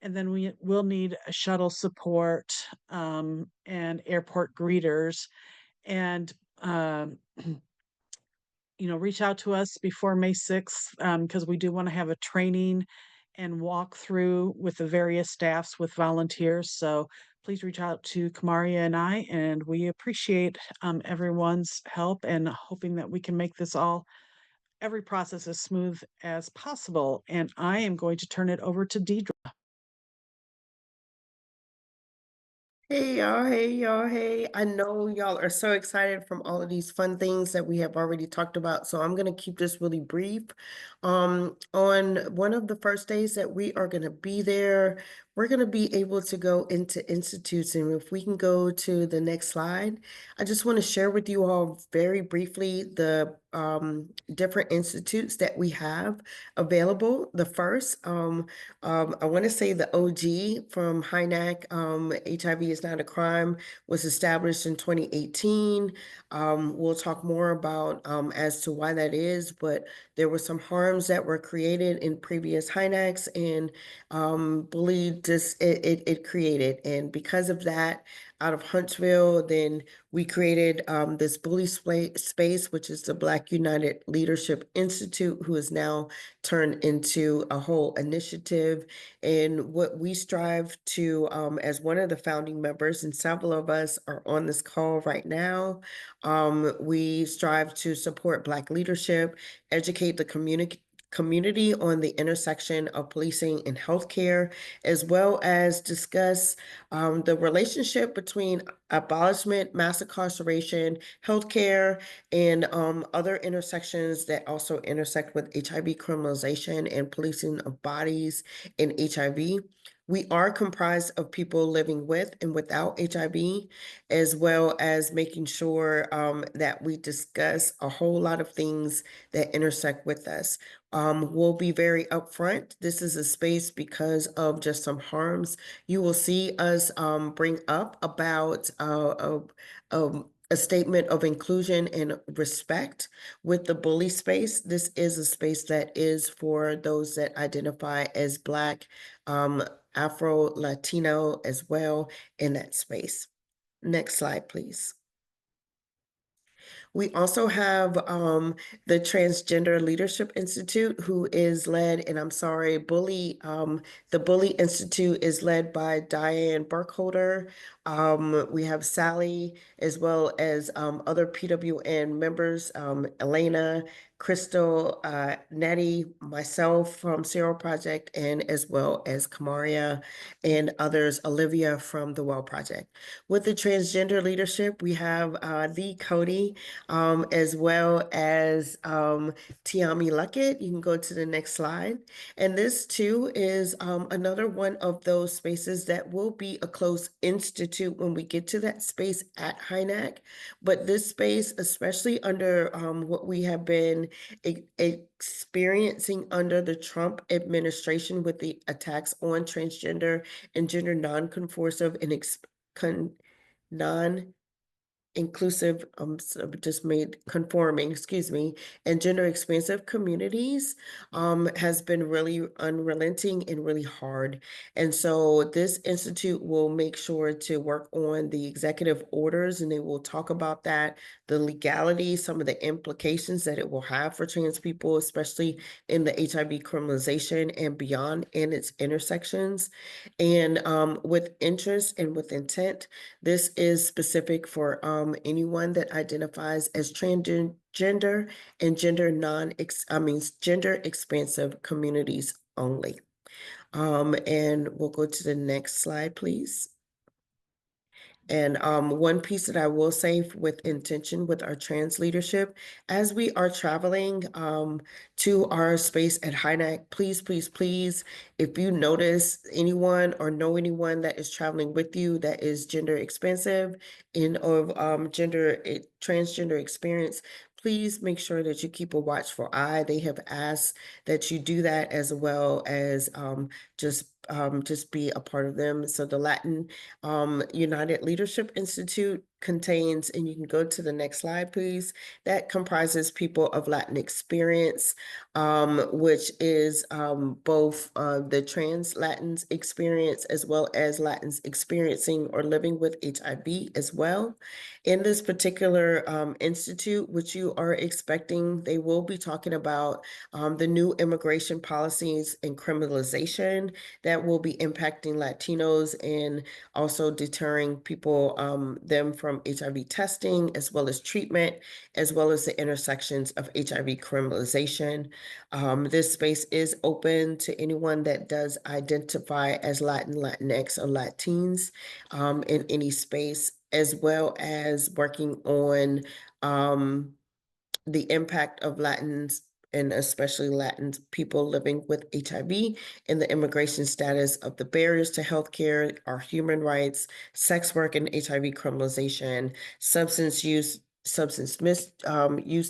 S9: then we will need a shuttle support and airport greeters. And reach out to us before May 6th because we do want to have a training and walk through with the various staffs with volunteers. So please reach out to Kamaria and I, and we appreciate everyone's help and hoping that we can make this every process as smooth as possible. And I am going to turn it over to Deidre.
S3: Hey y'all, hey y'all, hey. I know y'all are so excited from all of these fun things that we have already talked about, so I'm gonna keep this really brief. On one of the first days that we are gonna be there, we're gonna be able to go into institutes, and if we can go to the next slide, I just want to share with you all very briefly the different institutes that we have available. The first, I want to say the OG from HINAC, HIV is not a crime, was established in 2018. We'll talk more about as to why that is, but there were some harms that were created in previous HINACs and bullied it created. And because of that, out of Huntsville, then we created this bully space, which is the Black United Leadership Institute, who is now turned into a whole initiative. And what we strive to, as one of the founding members, and several of us are on this call right now, we strive to support Black leadership, educate the community on the intersection of policing and healthcare, as well as discuss the relationship between abolishment, mass incarceration, healthcare, and other intersections that also intersect with HIV criminalization and policing of bodies in HIV. We are comprised of people living with and without HIV, as well as making sure that we discuss a whole lot of things that intersect with us. We'll be very upfront. This is a space because of just some harms. You will see us bring up about a statement of inclusion and respect with the bully space. This is a space that is for those that identify as Black, Afro, Latino as well in that space. Next slide, please. We also have the Transgender Leadership Institute, who is led, and I'm sorry, the Bully Institute is led by Diane Burkholder. We have Sally, as well as other PWN members, Elena, Crystal, Nettie, myself from Zero Project, and as well as Kamaria and others, Olivia from the Well Project. With the transgender leadership, we have the Cody, as well as Tiami Luckett. You can go to the next slide. And this too is another one of those spaces that will be a closed institute when we get to that space at HINAC. But this space, especially under what we have been experiencing under the Trump administration with the attacks on transgender and gender non-conforming and non-inclusive, just made conforming, excuse me, and gender expansive communities has been really unrelenting and really hard. And so this institute will make sure to work on the executive orders, and they will talk about that, the legality, some of the implications that it will have for trans people, especially in the HIV criminalization and beyond and its intersections. And with interest and with intent, this is specific for anyone that identifies as transgender and gender expansive communities only. And we'll go to the next slide, please. And one piece that I will say with intention with our trans leadership, as we are traveling to our space at HINAC, please, please, please, if you notice anyone or know anyone that is traveling with you that is gender expansive and of transgender experience, please make sure that you keep a watchful eye. They have asked that you do that, as well as just be a part of them. So the Latin United Leadership Institute contains, and you can go to the next slide, please, that comprises people of Latin experience, which is both the trans Latins experience as well as Latins experiencing or living with HIV as well. In this particular institute, which you are expecting, they will be talking about the new immigration policies and criminalization that will be impacting Latinos and also deterring people, them from HIV testing, as well as treatment, as well as the intersections of HIV criminalization. This space is open to anyone that does identify as Latin, Latinx, or Latins in any space, as well as working on the impact of Latins, and especially Latin people living with HIV, and the immigration status of the barriers to healthcare, our human rights, sex work and HIV criminalization, substance use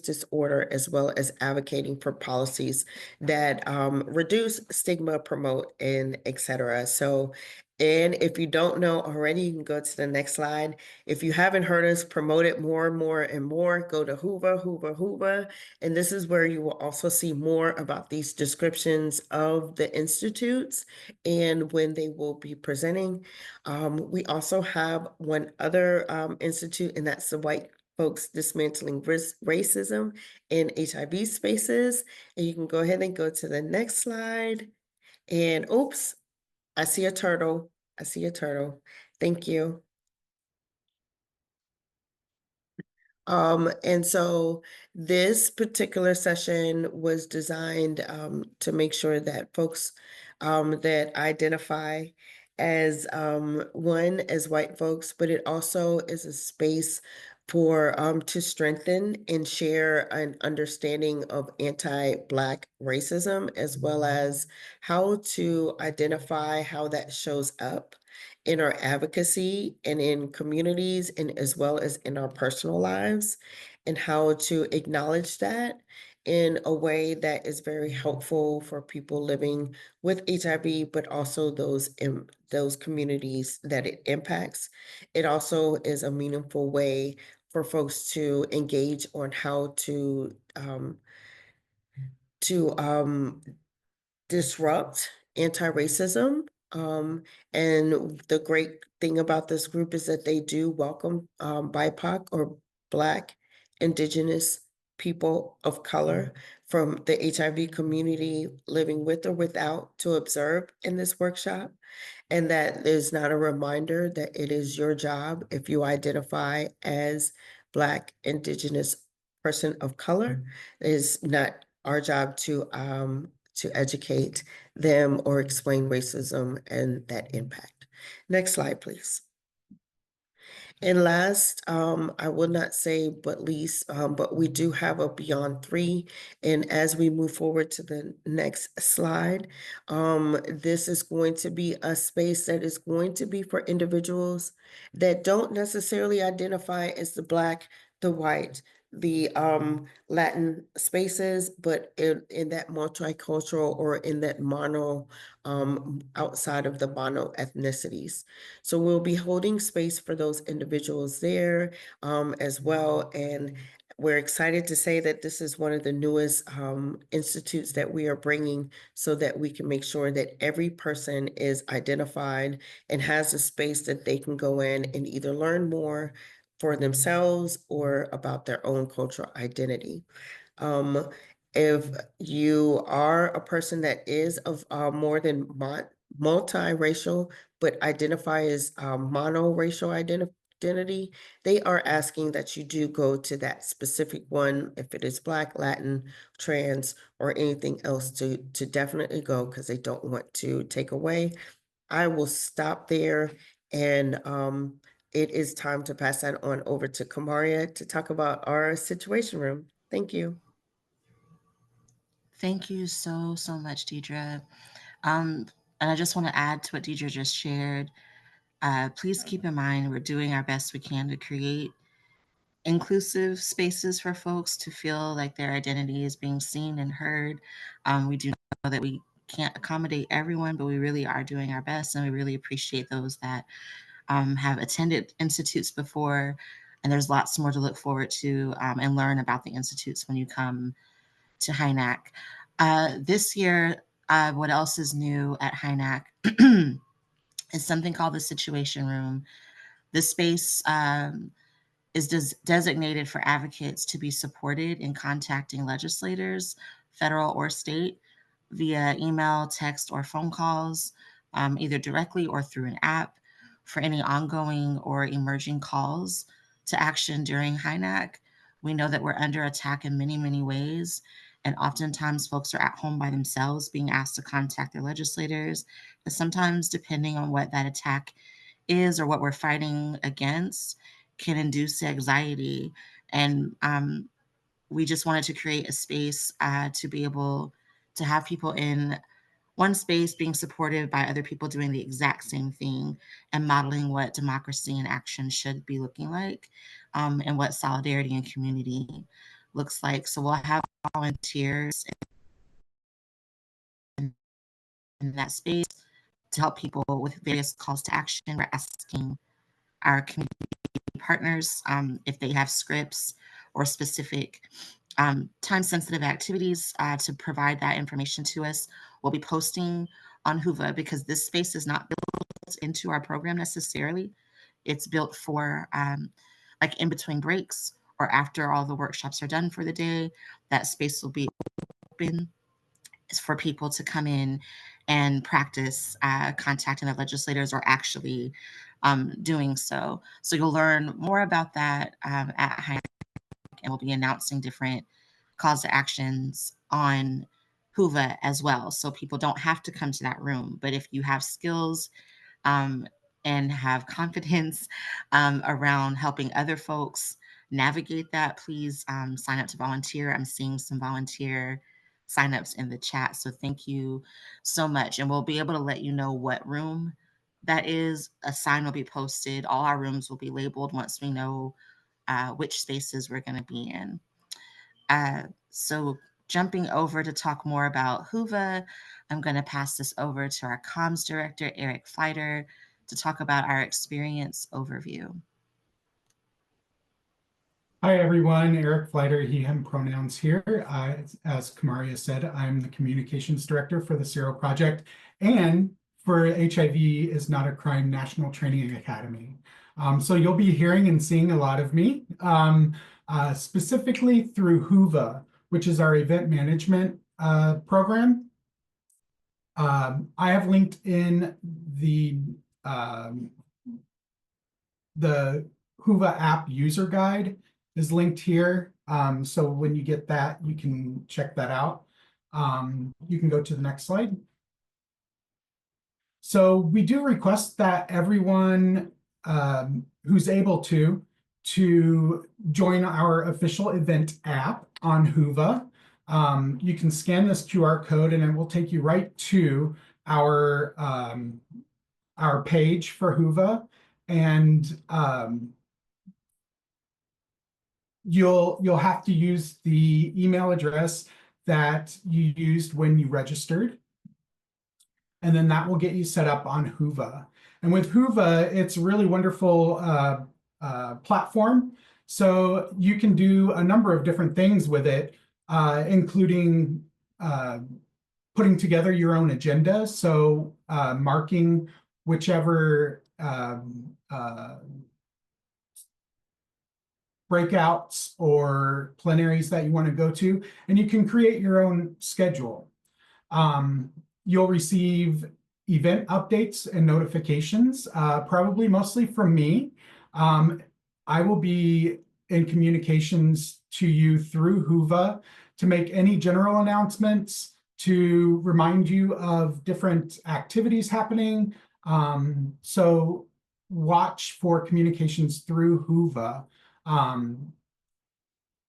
S3: disorder, as well as advocating for policies that reduce stigma, promote, and etc. So, and if you don't know already, you can go to the next slide. If you haven't heard us promote it more and more and more, go to Hoover. And this is where you will also see more about these descriptions of the institutes and when they will be presenting. We also have one other institute, and that's the White Folks Dismantling Racism in HIV Spaces. And you can go ahead and go to the next slide. And oops, I see a turtle. Thank you. And so this particular session was designed to make sure that folks that identify as one, as white folks, but it also is a space for to strengthen and share an understanding of anti-Black racism, as well as how to identify how that shows up in our advocacy and in communities, and as well as in our personal lives, and how to acknowledge that in a way that is very helpful for people living with HIV, but also those in those communities that it impacts. It also is a meaningful way for folks to engage on how to disrupt anti-racism. And the great thing about this group is that they do welcome BIPOC or Black, Indigenous people of color from the HIV community living with or without to observe in this workshop. And that is not a reminder that it is your job, if you identify as Black, Indigenous person of color, it is not our job to educate them or explain racism and that impact. Next slide, please. And last, I will not say but least, but we do have a Beyond 3. And as we move forward to the next slide, this is going to be a space that is going to be for individuals that don't necessarily identify as the Black, the white, the Latin spaces, but in that multicultural or in that mono, outside of the mono ethnicities. So we'll be holding space for those individuals there as well. And we're excited to say that this is one of the newest institutes that we are bringing, so that we can make sure that every person is identified and has a space that they can go in and either learn more for themselves or about their own cultural identity. If you are a person that is of more than multiracial, but identify as monoracial identity, they are asking that you do go to that specific one, if it is Black, Latin, trans, or anything else, to definitely go, because they don't want to take away. I will stop there, and it is time to pass that on over to Kamaria to talk about our Situation Room. Thank you.
S1: Thank you so much, Deidre. And I just want to add to what Deidre just shared. Please keep in mind, we're doing our best we can to create inclusive spaces for folks to feel like their identity is being seen and heard. We do know that we can't accommodate everyone, but we really are doing our best, and we really appreciate those that have attended institutes before. And there's lots more to look forward to and learn about the institutes when you come to HINAC. This year, what else is new at HINAC is something called the Situation Room. This space is designated for advocates to be supported in contacting legislators, federal or state, via email, text, or phone calls, either directly or through an app, for any ongoing or emerging calls to action during HINAC. We know that we're under attack in many, many ways, and oftentimes folks are at home by themselves being asked to contact their legislators. And sometimes, depending on what that attack is or what we're fighting against, can induce anxiety. And we just wanted to create a space to be able to have people in one space being supported by other people doing the exact same thing and modeling what democracy in action should be looking like, and what solidarity and community looks like. So we'll have volunteers in that space to help people with various calls to action. We're asking our community partners if they have scripts or specific time-sensitive activities to provide that information to us. We'll be posting on Whova because this space is not built into our program necessarily. It's built for like in between breaks or after all the workshops are done for the day. That space will be open for people to come in and practice contacting the legislators or actually doing so. So you'll learn more about that at HINAC, and we'll be announcing different calls to actions on Whova as well. So people don't have to come to that room, but if you have skills and have confidence around helping other folks navigate that, please sign up to volunteer. I'm seeing some volunteer signups in the chat. So thank you so much. And we'll be able to let you know what room that is. A sign will be posted. All our rooms will be labeled once we know which spaces we're going to be in. So jumping over to talk more about Whova, I'm going to pass this over to our comms director, Eric Fleiter, to talk about our experience overview.
S10: Hi, everyone. Eric Fleiter, he, him pronouns here. As Kamaria said, I'm the communications director for the Zero Project and for HIV is Not a Crime National Training Academy. So you'll be hearing and seeing a lot of me, specifically through Whova, which is our event management program. I have linked in the Whova app user guide is linked here. So when you get that, you can check that out. You can go to the next slide. So we do request that everyone who's able to join our official event app on Whova. You can scan this QR code and it will take you right to our page for Whova, and you'll have to use the email address that you used when you registered, and then that will get you set up on Whova. And with Whova, it's a really wonderful platform. So you can do a number of different things with it, including putting together your own agenda. So marking whichever breakouts or plenaries that you want to go to, and you can create your own schedule. You'll receive event updates and notifications, probably mostly from me. I will be in communications to you through Whova to make any general announcements, to remind you of different activities happening. So watch for communications through Whova.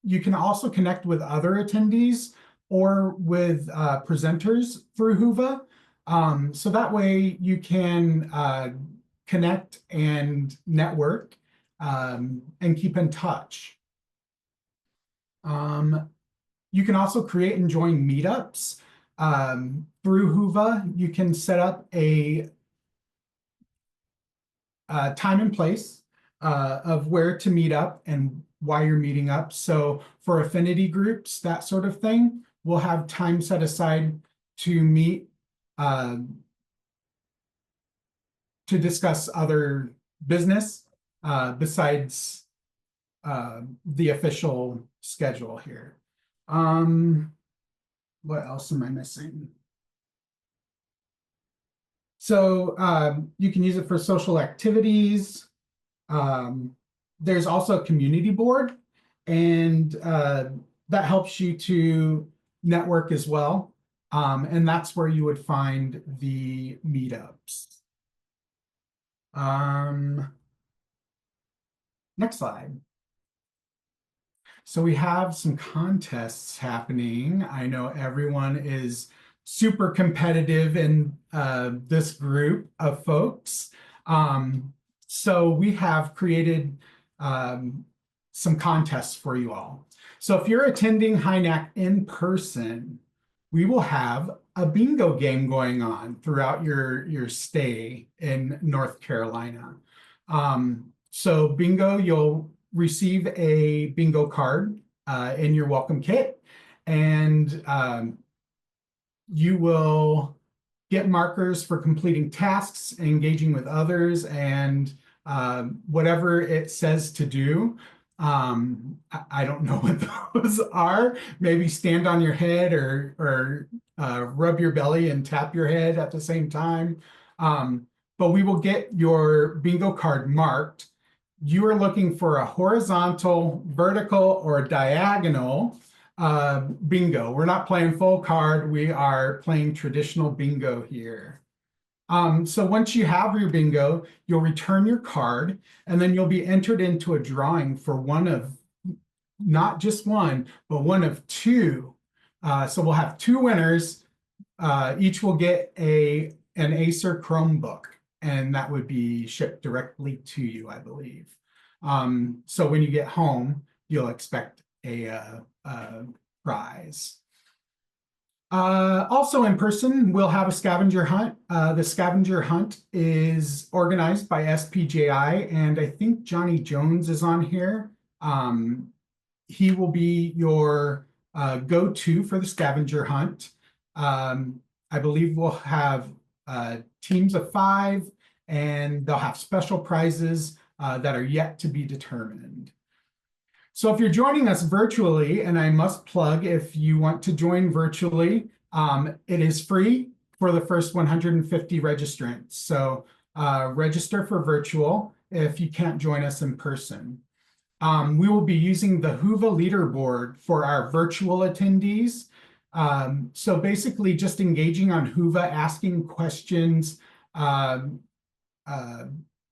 S10: You can also connect with other attendees or with presenters through Whova. So that way you can connect and network and keep in touch. You can also create and join meetups. Through Whova, you can set up a time and place of where to meet up and why you're meeting up. So for affinity groups, that sort of thing, we'll have time set aside to meet to discuss other business besides the official schedule here. What else am I missing? So you can use it for social activities. There's also a community board, and that helps you to network as well. And that's where you would find the meetups. Next slide. So we have some contests happening. I know everyone is super competitive in this group of folks. So we have created some contests for you all. So if you're attending HINAC in person, we will have a bingo game going on throughout your stay in North Carolina. So bingo, you'll receive a bingo card in your welcome kit, and you will get markers for completing tasks, engaging with others, and whatever it says to do. I don't know what those are. Maybe stand on your head or rub your belly and tap your head at the same time. But we will get your bingo card marked. You are looking for a horizontal, vertical, or diagonal bingo. We're not playing full card. We are playing traditional bingo here. So once you have your bingo, you'll return your card, and then you'll be entered into a drawing for one of, not just one, but one of two. So we'll have two winners. Each will get an Acer Chromebook, and that would be shipped directly to you, I believe. So when you get home, you'll expect a prize. Also in person, we'll have a scavenger hunt. The scavenger hunt is organized by SPJI, and I think Johnny Jones is on here. He will be your go-to for the scavenger hunt. I believe we'll have teams of 5, and they'll have special prizes that are yet to be determined. So if you're joining us virtually, and I must plug, if you want to join virtually, it is free for the first 150 registrants. So register for virtual if you can't join us in person. We will be using the Whova leaderboard for our virtual attendees. So basically just engaging on Whova, asking questions,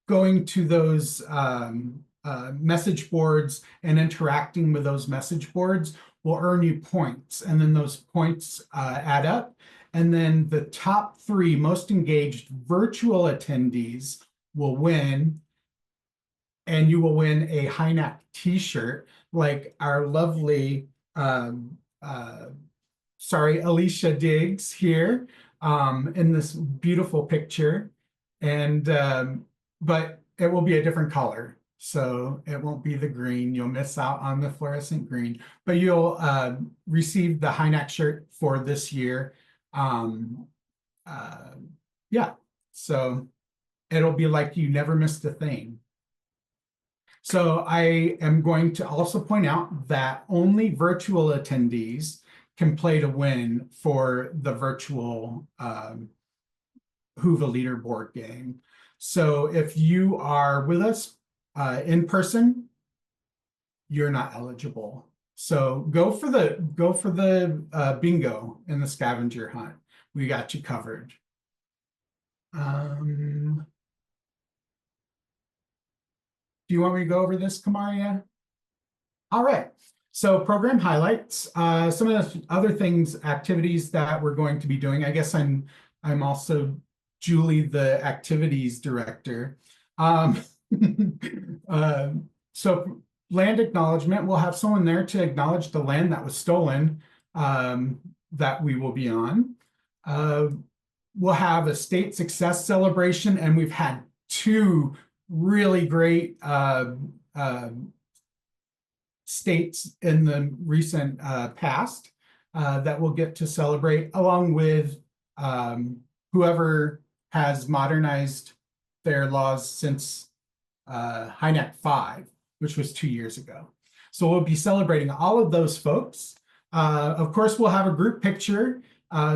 S10: going to those message boards and interacting with those message boards will earn you points. And then those points add up. And then the top 3 most engaged virtual attendees will win. And you will win a HINAC t-shirt like our lovely, Alicia Diggs here in this beautiful picture. And, but it will be a different color. So it won't be the green. You'll miss out on the fluorescent green, but you'll receive the HINAC shirt for this year. Yeah, so it'll be like you never missed a thing. So I am going to also point out that only virtual attendees can play to win for the virtual Whova leaderboard game. So if you are with us in person, you're not eligible. So go for the bingo and the scavenger hunt. We got you covered. Do you want me to go over this, Kamaria? All right. So program highlights. Some of the other things, activities that we're going to be doing. I guess I'm also Julie, the activities director. So land acknowledgement. We'll have someone there to acknowledge the land that was stolen that we will be on. We'll have a state success celebration, and we've had 2 really great states in the recent past that we'll get to celebrate, along with whoever has modernized their laws since HINAC6, which was 2 years ago. So we'll be celebrating all of those folks. Of course, we'll have a group picture.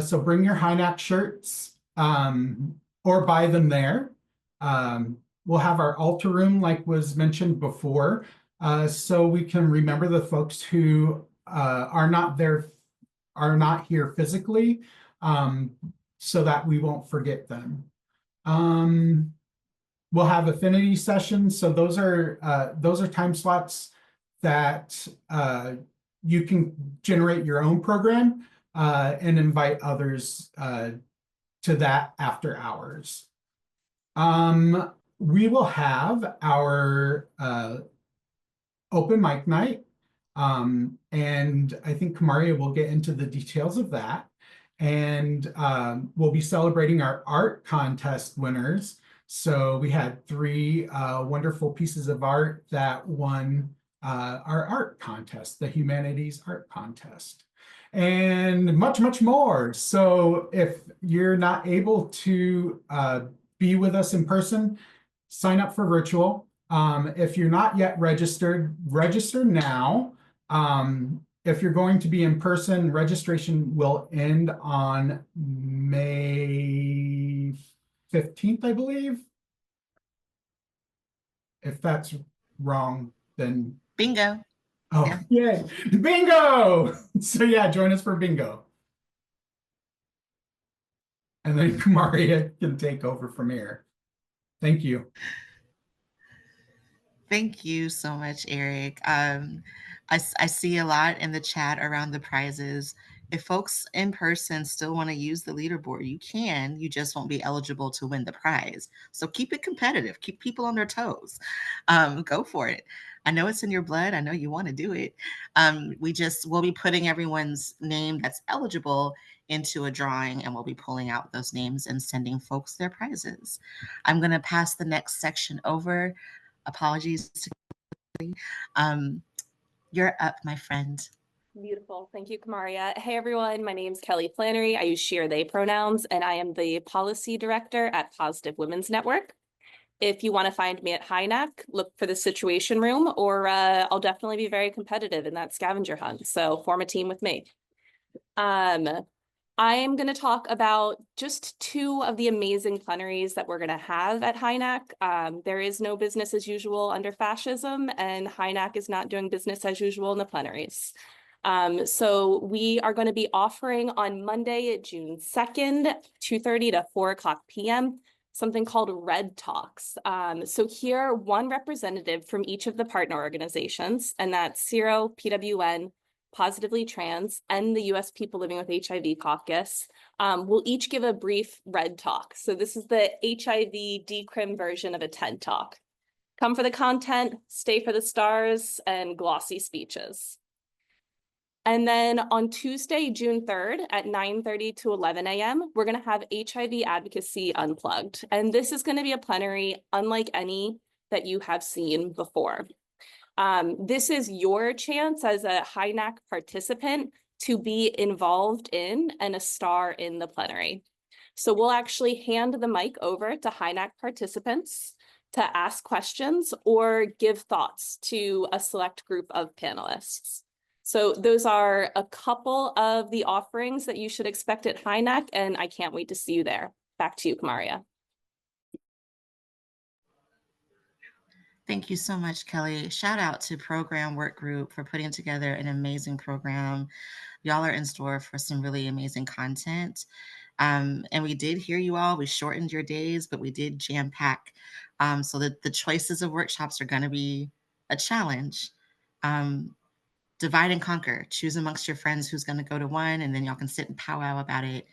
S10: So bring your HINAC shirts or buy them there. We'll have our altar room, like was mentioned before, so we can remember the folks who are not here physically, so that we won't forget them. We'll have affinity sessions. So those are time slots that you can generate your own program and invite others to that after hours. We will have our open mic night, and I think Kamaria will get into the details of that. And we'll be celebrating our art contest winners. So we had 3 wonderful pieces of art that won our art contest, the Humanities Art Contest, and much, much more. So if you're not able to be with us in person, sign up for virtual. If you're not yet registered, register now. If you're going to be in person, registration will end on May 15th, I believe. If that's wrong, then
S1: Bingo.
S10: oh, yeah. Bingo! So yeah, join us for bingo. And then Kamaria can take over from here. Thank you.
S1: Thank you so much, Eric. I see a lot in the chat around the prizes. If folks in person still want to use the leaderboard, you can. You just won't be eligible to win the prize. So keep it competitive. Keep people on their toes. Go for it. I know it's in your blood. I know you want to do it. We'll be putting everyone's name that's eligible into a drawing, and we'll be pulling out those names and sending folks their prizes. I'm going to pass the next section over. Apologies to you're up, my friend.
S11: Beautiful. Thank you, Kamaria. Hey, everyone. My name is Kelly Flannery. I use she or they pronouns, and I am the policy director at Positive Women's Network. If you want to find me at HINAC, look for the Situation Room, or I'll definitely be very competitive in that scavenger hunt. So form a team with me. I am going to talk about just 2 of the amazing plenaries that we're going to have at HINAC. There is no business as usual under fascism, and HINAC is not doing business as usual in the plenaries. So we are going to be offering on Monday, June 2nd, 2:30 to 4:00 p.m., something called Red Talks. So here, one representative from each of the partner organizations, and that's CIRO, PWN, Positively Trans, and the U.S. People Living with HIV Caucus, will each give a brief Red Talk. So this is the HIV decrim version of a TED Talk. Come for the content, stay for the stars, and glossy speeches. And then on Tuesday, June 3rd at 9:30 to 11 a.m., we're going to have HIV Advocacy Unplugged. And this is going to be a plenary unlike any that you have seen before. This is your chance as a HINAC participant to be involved in and a star in the plenary. So we'll actually hand the mic over to HINAC participants to ask questions or give thoughts to a select group of panelists. So those are a couple of the offerings that you should expect at HINAC, and I can't wait to see you there. Back to you, Kamaria.
S1: Thank you so much, Kelly. Shout out to Program Work Group for putting together an amazing program. Y'all are in store for some really amazing content. And we did hear you all. We shortened your days, but we did jam pack. So that the choices of workshops are going to be a challenge. Divide and conquer. Choose amongst your friends who's going to go to one, and then y'all can sit and powwow about it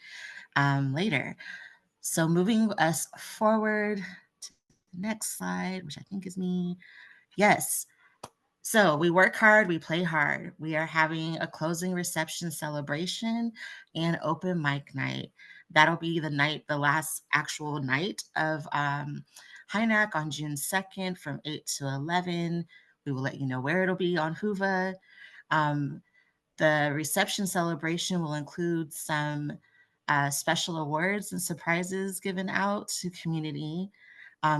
S1: later. So moving us forward to the next slide, which I think is me. Yes. So So we work hard, we play hard. We are having a closing reception celebration and open mic night. That'll be the last actual night of HINAC on June 2nd from 8 to 11. We will let you know where it'll be on Hoover. The reception celebration will include some special awards and surprises given out to community.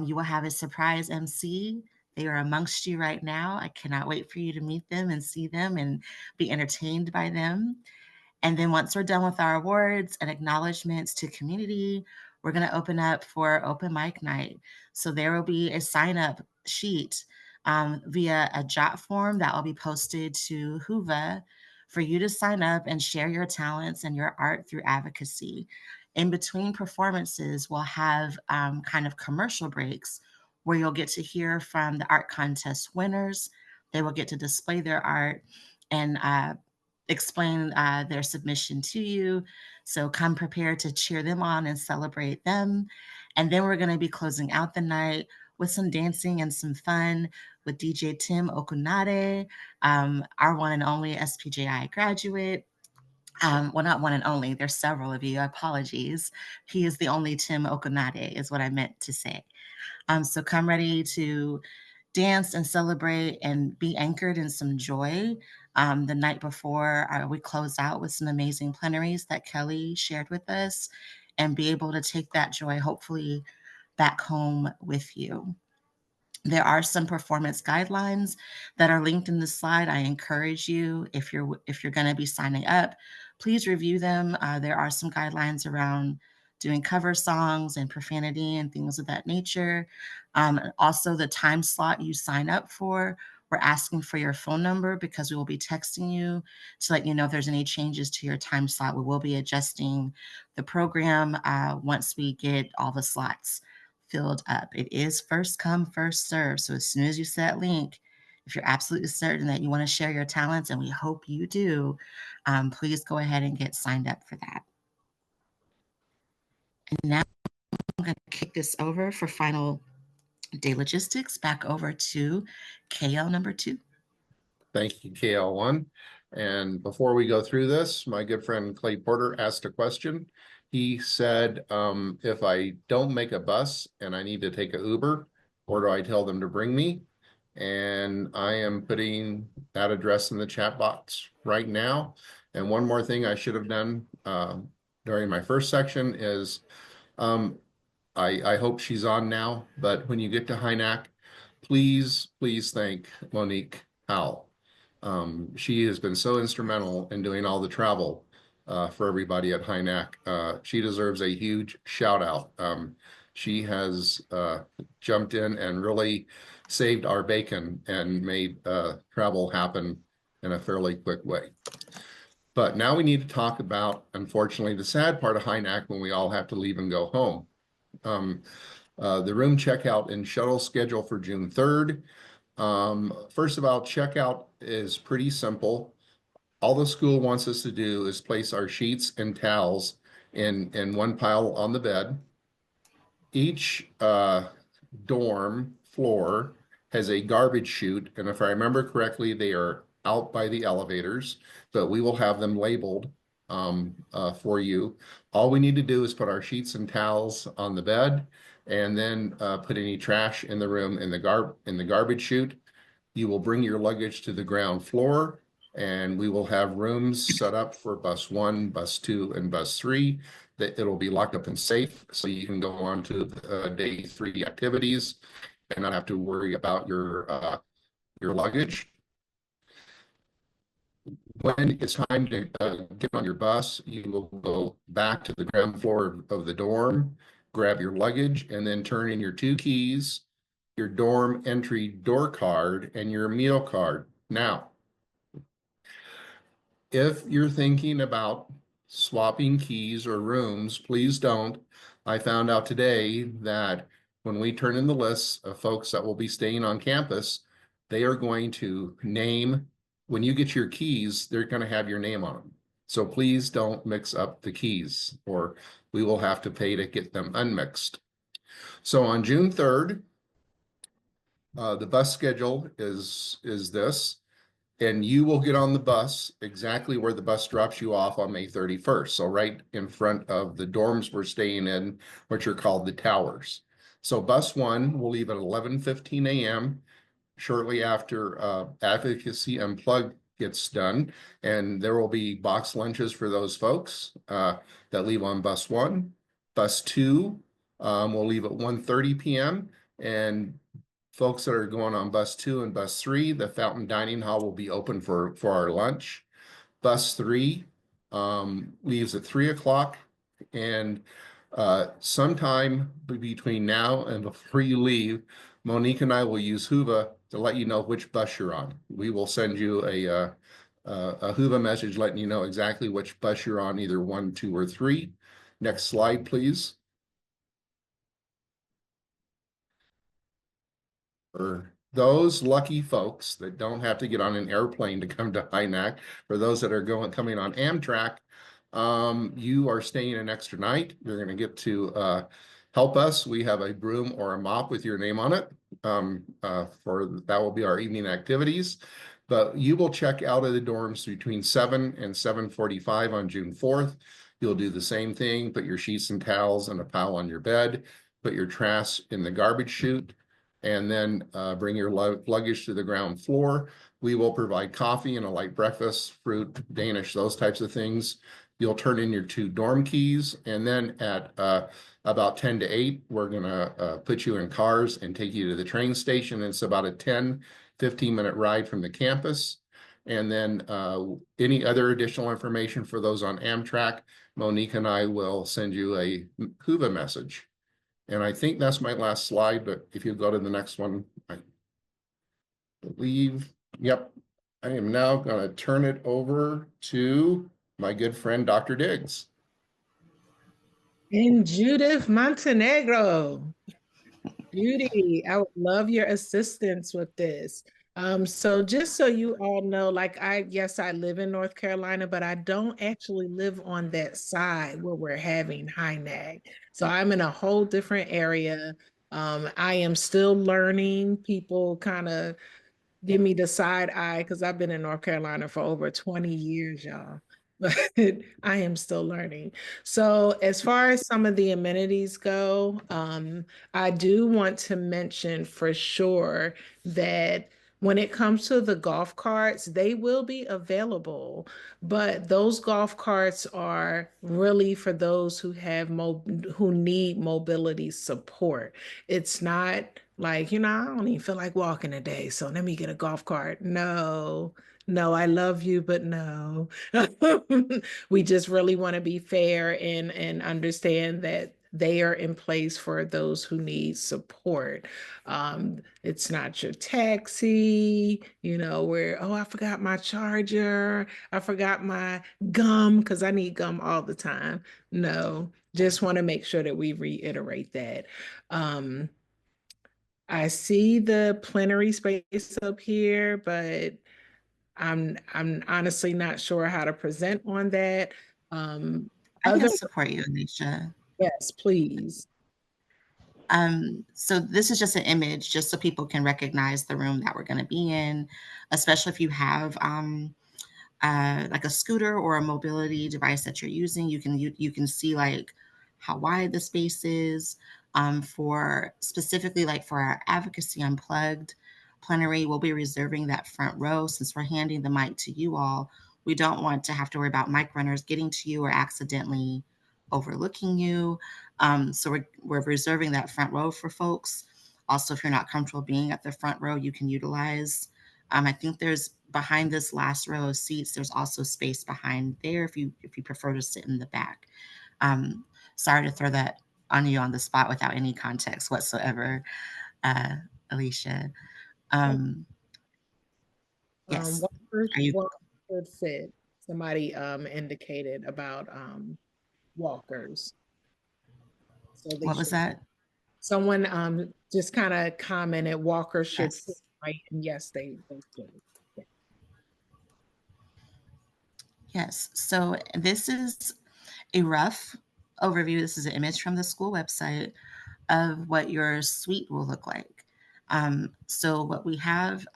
S1: You will have a surprise MC. They are amongst you right now. I cannot wait for you to meet them and see them and be entertained by them. And then once we're done with our awards and acknowledgments to community, we're going to open up for open mic night. So there will be a sign up sheet via a jot form that will be posted to Hoover for you to sign up and share your talents and your art through advocacy. In between performances, we'll have kind of commercial breaks where you'll get to hear from the art contest winners. They will get to display their art and explain their submission to you. So come prepared to cheer them on and celebrate them. And then we're going to be closing out the night with some dancing and some fun with DJ Tim Okunade, our one and only SPJI graduate. Well, not one and only, there's several of you, apologies. He is the only Tim Okunade is what I meant to say. So come ready to dance and celebrate and be anchored in some joy. The night before, we close out with some amazing plenaries that Kelly shared with us and be able to take that joy, hopefully, back home with you. There are some performance guidelines that are linked in the slide. I encourage you, if you're going to be signing up, please review them. There are some guidelines around doing cover songs and profanity and things of that nature. Also, the time slot you sign up for, we're asking for your phone number because we will be texting you to let you know if there's any changes to your time slot. We will be adjusting the program once we get all the slots filled up. It is first come, first serve. So as soon as you see that link, if you're absolutely certain that you want to share your talents, and we hope you do, please go ahead and get signed up for that. And now I'm going to kick this over for final day logistics back over to KL number 2.
S8: Thank you, KL1. And before we go through this, my good friend Clay Porter asked a question. He said, if I don't make a bus and I need to take an Uber, or do I tell them to bring me? And I am putting that address in the chat box right now. And one more thing I should have done during my first section is, I hope she's on now, but when you get to HINAC, please thank Monique Howell. She has been so instrumental in doing all the travel for everybody at HINAC. She deserves a huge shout out. She has jumped in and really saved our bacon and made travel happen in a fairly quick way. But now we need to talk about, unfortunately, the sad part of HINAC when we all have to leave and go home. The room checkout and shuttle schedule for June 3rd. First of all, checkout is pretty simple. All the school wants us to do is place our sheets and towels in one pile on the bed. Each dorm floor has a garbage chute, and if I remember correctly, they are out by the elevators, but we will have them labeled for you. All we need to do is put our sheets and towels on the bed, and then put any trash in the room in the garbage chute. You will bring your luggage to the ground floor, and we will have rooms set up for bus 1, bus 2, and bus 3. That it'll be locked up and safe, so you can go on to day 3 activities and not have to worry about your luggage. When it's time to get on your bus, you will go back to the ground floor of the dorm, grab your luggage, and then turn in your 2 keys, your dorm entry door card, and your meal card. Now, if you're thinking about swapping keys or rooms, please don't. I found out today that when we turn in the lists of folks that will be staying on campus, they are going to name, when you get your keys, they're going to have your name on them. So please don't mix up the keys, or we will have to pay to get them unmixed. So on June 3rd, the bus schedule is this, and you will get on the bus exactly where the bus drops you off on May 31st. So right in front of the dorms we're staying in, which are called the towers. So bus 1 will leave at 11:15 a.m. shortly after Advocacy Unplugged gets done. And there will be box lunches for those folks that leave on bus 1. Bus 2 will leave at 1:30 p.m. And folks that are going on bus 2 and bus 3, the Fountain Dining Hall will be open for our lunch. Bus 3 leaves at 3 o'clock. And sometime between now and before you leave, Monique and I will use Whova to let you know which bus you're on. We will send you a Whova message letting you know exactly which bus you're on, either 1, 2, or 3. Next slide, please. For those lucky folks that don't have to get on an airplane to come to HINAC, for those that are coming on Amtrak, you are staying an extra night. You're going to get to help us. We have a broom or a mop with your name on it. That will be our evening activities. But you will check out of the dorms between 7 and 7:45 on June 4th. You'll do the same thing, put your sheets and towels in a pile on your bed, put your trash in the garbage chute, and then bring your luggage to the ground floor. We will provide coffee and a light breakfast, fruit, Danish, those types of things. You'll turn in your 2 dorm keys, and then at about 10 to 8, we're gonna put you in cars and take you to the train station. It's about a 10-15-minute ride from the campus. And then any other additional information for those on Amtrak, Monique and I will send you a Whova message. And I think that's my last slide, but if you go to the next one, I believe, yep. I am now going to turn it over to my good friend, Dr. Diggs.
S2: And Judith Montenegro. Judy, I would love your assistance with this. So just so you all know, like yes, I live in North Carolina, but I don't actually live on that side where we're having HINAC. So I'm in a whole different area. I am still learning. People kind of give me the side eye because I've been in North Carolina for over 20 years, y'all. But I am still learning. So as far as some of the amenities go, I do want to mention for sure that when it comes to the golf carts, they will be available, but those golf carts are really for those who have who need mobility support. It's not like, I don't even feel like walking today, so let me get a golf cart. No, I love you, but no. We just really want to be fair and understand that they are in place for those who need support. It's not your taxi, where, oh, I forgot my charger, I forgot my gum, because I need gum all the time. No, just want to make sure that we reiterate that. I see the plenary space up here, but I'm honestly not sure how to present on that.
S1: I can support you, Alicia.
S2: Yes, please.
S1: So this is just an image, just so people can recognize the room that we're going to be in, especially if you have like a scooter or a mobility device that you're using. You can see like how wide the space is. For specifically like for our Advocacy Unplugged plenary, we'll be reserving that front row. Since we're handing the mic to you all, we don't want to have to worry about mic runners getting to you or accidentally overlooking you. So we're reserving that front row for folks. Also, if you're not comfortable being at the front row, you can utilize, I think there's behind this last row of seats, there's also space behind there if you prefer to sit in the back. Sorry to throw that on you on the spot without any context whatsoever, Alicia. Yes.
S2: Walkers said somebody indicated about walkers. So
S1: what was that?
S2: Someone just kind of commented walkers should sit right, and yes, they should. Yeah.
S1: Yes. So this is a rough overview. This is an image from the school website of what your suite will look like. So what we have,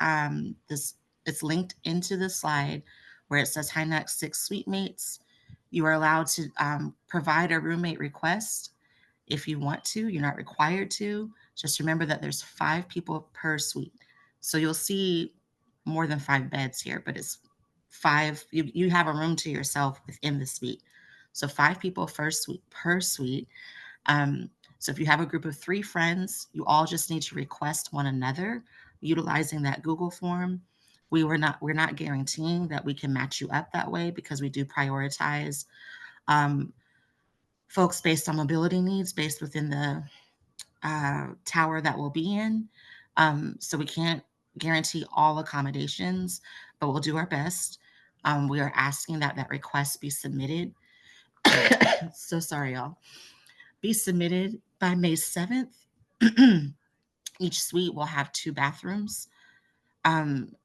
S1: it's linked into the slide where it says HINAC6 suite mates. You are allowed to provide a roommate request if you want to. You're not required to. Just remember that there's 5 people per suite. So you'll see more than 5 beds here, but it's 5. You have a room to yourself within the suite. So 5 people per suite. So if you have a group of 3 friends, you all just need to request one another utilizing that Google form. We're not guaranteeing that we can match you up that way because we do prioritize folks based on mobility needs based within the tower that we'll be in. So we can't guarantee all accommodations, but we'll do our best. We are asking that that request be submitted. So sorry, y'all. Be submitted by May 7th. Each suite will have 2 bathrooms.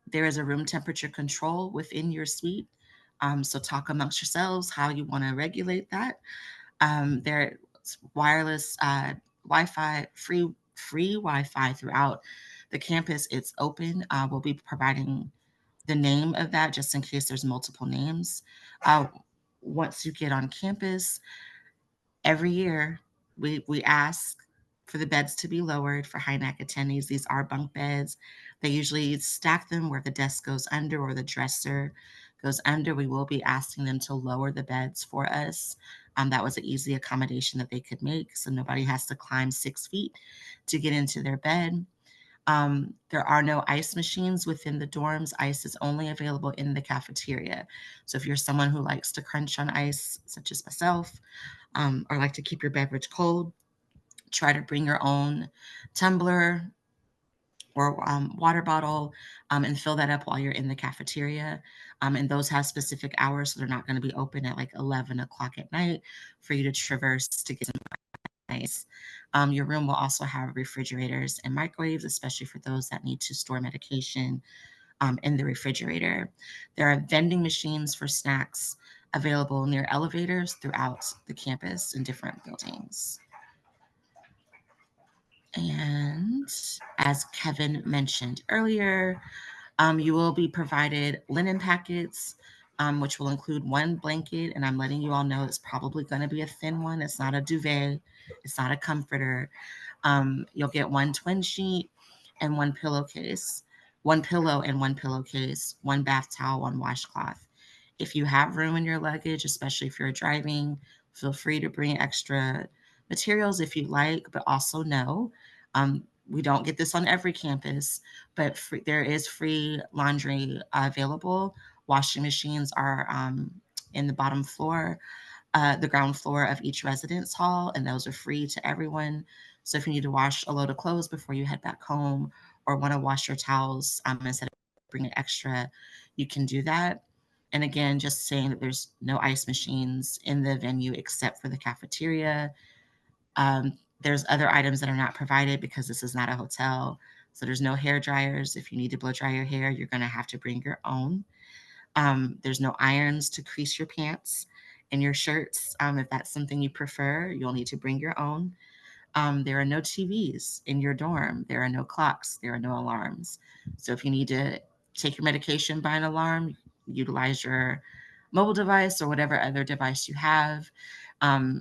S1: There is a room temperature control within your suite. So talk amongst yourselves how you want to regulate that. There's wireless Wi-Fi, free Wi-Fi throughout the campus. It's open. We'll be providing the name of that just in case there's multiple names. Once you get on campus, every year we ask for the beds to be lowered for HINAC attendees. These are bunk beds. They usually stack them where the desk goes under or the dresser goes under. We will be asking them to lower the beds for us. That was an easy accommodation that they could make, so nobody has to climb 6 feet to get into their bed. There are no ice machines within the dorms. Ice is only available in the cafeteria. So if you're someone who likes to crunch on ice, such as myself, or like to keep your beverage cold, try to bring your own tumbler or water bottle and fill that up while you're in the cafeteria. And those have specific hours, so they're not going to be open at like 11 o'clock at night for you to traverse to get some ice. Your room will also have refrigerators and microwaves, especially for those that need to store medication in the refrigerator. There are vending machines for snacks available near elevators throughout the campus in different buildings. And as Kevin mentioned earlier, you will be provided linen packets, which will include 1 blanket. And I'm letting you all know it's probably going to be a thin one. It's not a duvet. It's not a comforter. You'll get 1 twin sheet and 1 pillowcase, 1 pillow and 1 pillowcase, 1 bath towel, 1 washcloth. If you have room in your luggage, especially if you're driving, feel free to bring extra materials if you like, but also know we don't get this on every campus, but there is free laundry available. Washing machines are in the bottom floor, the ground floor of each residence hall, and those are free to everyone. So if you need to wash a load of clothes before you head back home or want to wash your towels instead of bringing extra, you can do that. And again, just saying that there's no ice machines in the venue except for the cafeteria. There's other items that are not provided because this is not a hotel. So there's no hair dryers. If you need to blow dry your hair, you're going to have to bring your own. There's no irons to crease your pants and your shirts. If that's something you prefer, you'll need to bring your own. There are no TVs in your dorm. There are no clocks. There are no alarms. So if you need to take your medication by an alarm, utilize your mobile device or whatever other device you have.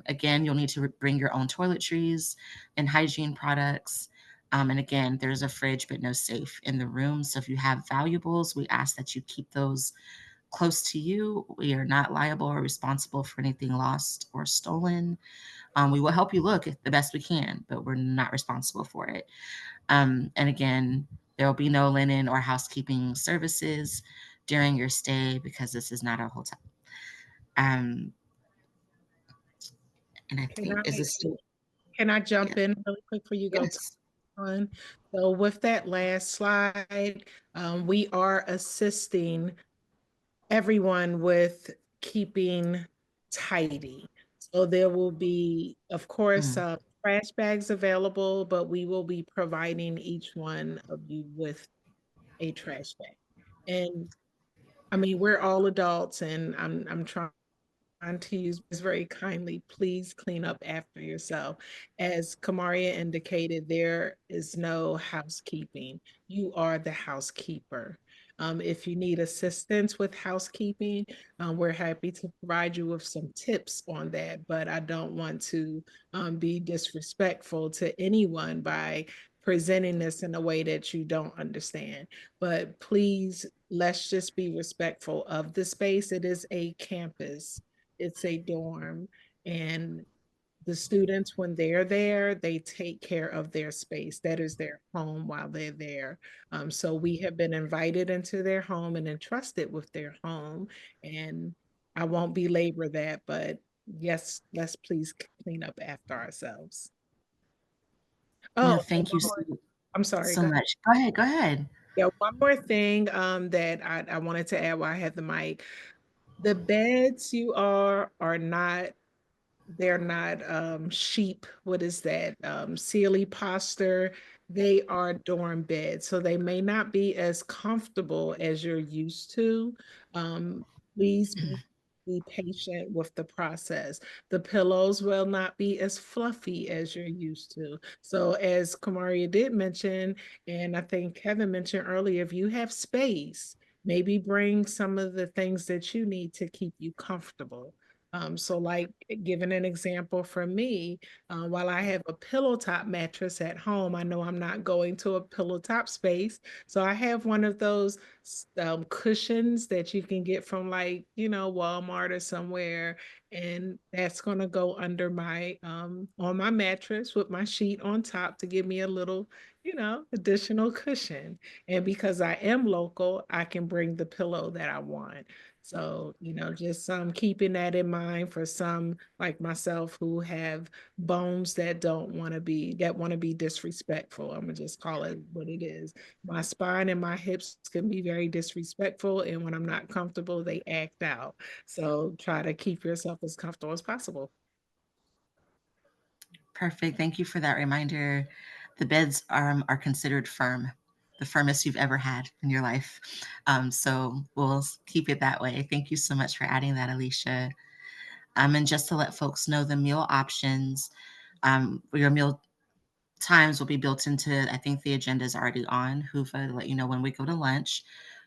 S1: Again, you'll need to bring your own toiletries and hygiene products. And again, there's a fridge, but no safe in the room. So if you have valuables, we ask that you keep those close to you. We are not liable or responsible for anything lost or stolen. We will help you look the best we can, but we're not responsible for it. And again, there will be no linen or housekeeping services during your stay because this is not a hotel. And I think, is this still?
S2: Can I jump in really quick before you go
S1: Yes.
S2: on? So with that last slide, we are assisting everyone with keeping tidy. So there will be, of course, trash bags available, but we will be providing each one of you with a trash bag. And I mean, we're all adults, and I'm trying to use this very kindly, please clean up after yourself. As Kamaria indicated, there is no housekeeping. You are the housekeeper. If you need assistance with housekeeping, we're happy to provide you with some tips on that, but I don't want to be disrespectful to anyone by presenting this in a way that you don't understand. But please, let's just be respectful of the space. It is a campus, it's a dorm, and the students, when they're there, they take care of their space. That is their home while they're there. So we have been invited into their home and entrusted with their home. And I won't belabor that, but yes, let's please clean up after ourselves.
S1: No,
S2: Oh,
S1: thank you so,
S2: I'm sorry.
S1: so
S2: Go ahead.
S1: much. Go ahead. Go ahead.
S2: Yeah, one more thing that I wanted to add while I had the mic. The beds you are not, they're not sheep, what is that? Sealy Poster. They are dorm beds, so they may not be as comfortable as you're used to. Please be patient with the process. The pillows will not be as fluffy as you're used to. So as Kamaria did mention, and I think Kevin mentioned earlier, if you have space, maybe bring some of the things that you need to keep you comfortable. So like giving an example for me, while I have a pillow top mattress at home, I know I'm not going to a pillow top space. So I have one of those cushions that you can get from like, Walmart or somewhere. And that's going to go under my, on my mattress with my sheet on top to give me a little, additional cushion. And because I am local, I can bring the pillow that I want. So, just keeping that in mind for some like myself who have bones that want to be disrespectful. I'm gonna just call it what it is. My spine and my hips can be very disrespectful, and when I'm not comfortable, they act out. So try to keep yourself as comfortable as possible.
S1: Perfect. Thank you for that reminder. The beds are considered firm, the firmest you've ever had in your life. So we'll keep it that way. Thank you so much for adding that, Alicia. And just to let folks know, the meal options, your meal times will be built into, I think the agenda is already on Hoofa to let you know when we go to lunch.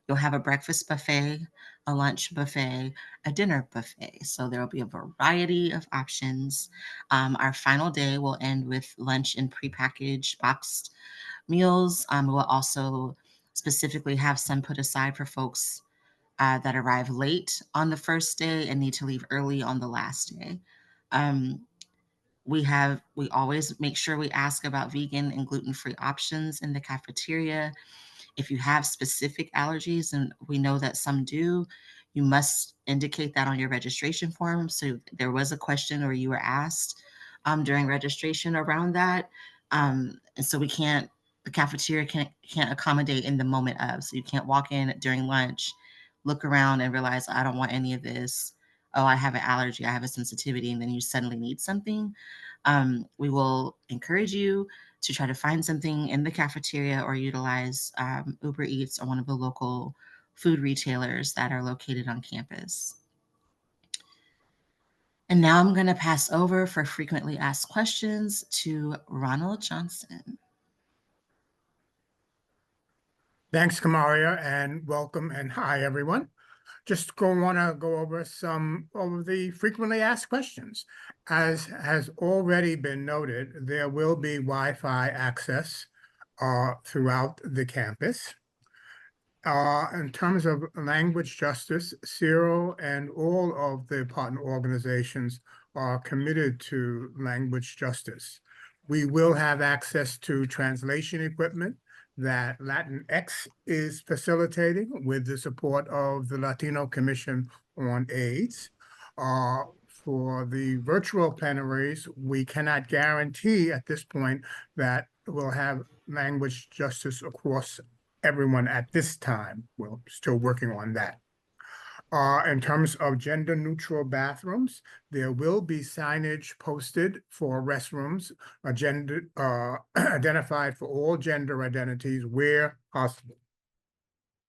S1: You'll have a breakfast buffet, a lunch buffet, a dinner buffet. So there will be a variety of options. Our final day will end with lunch and prepackaged boxed meals. We'll also specifically have some put aside for folks that arrive late on the first day and need to leave early on the last day. We always make sure we ask about vegan and gluten-free options in the cafeteria. If you have specific allergies, and we know that some do, you must indicate that on your registration form. So there was a question or you were asked during registration around that. And so the cafeteria can't accommodate in the moment of. So you can't walk in during lunch, look around and realize, I don't want any of this. Oh, I have an allergy, I have a sensitivity, and then you suddenly need something. We will encourage you to try to find something in the cafeteria or utilize Uber Eats or one of the local food retailers that are located on campus. And now I'm going to pass over for frequently asked questions to Ronald Johnson.
S12: Thanks, Kamaria, and welcome and hi, everyone. Just want to go over some of the frequently asked questions. As has already been noted, there will be Wi-Fi access throughout the campus. In terms of language justice, CIRO and all of the partner organizations are committed to language justice. We will have access to translation equipment that Latinx is facilitating with the support of the Latino Commission on AIDS. For the virtual plenaries, we cannot guarantee at this point that we'll have language justice across everyone at this time. We're still working on that. In terms of gender neutral bathrooms, there will be signage posted for restrooms identified for all gender identities where possible.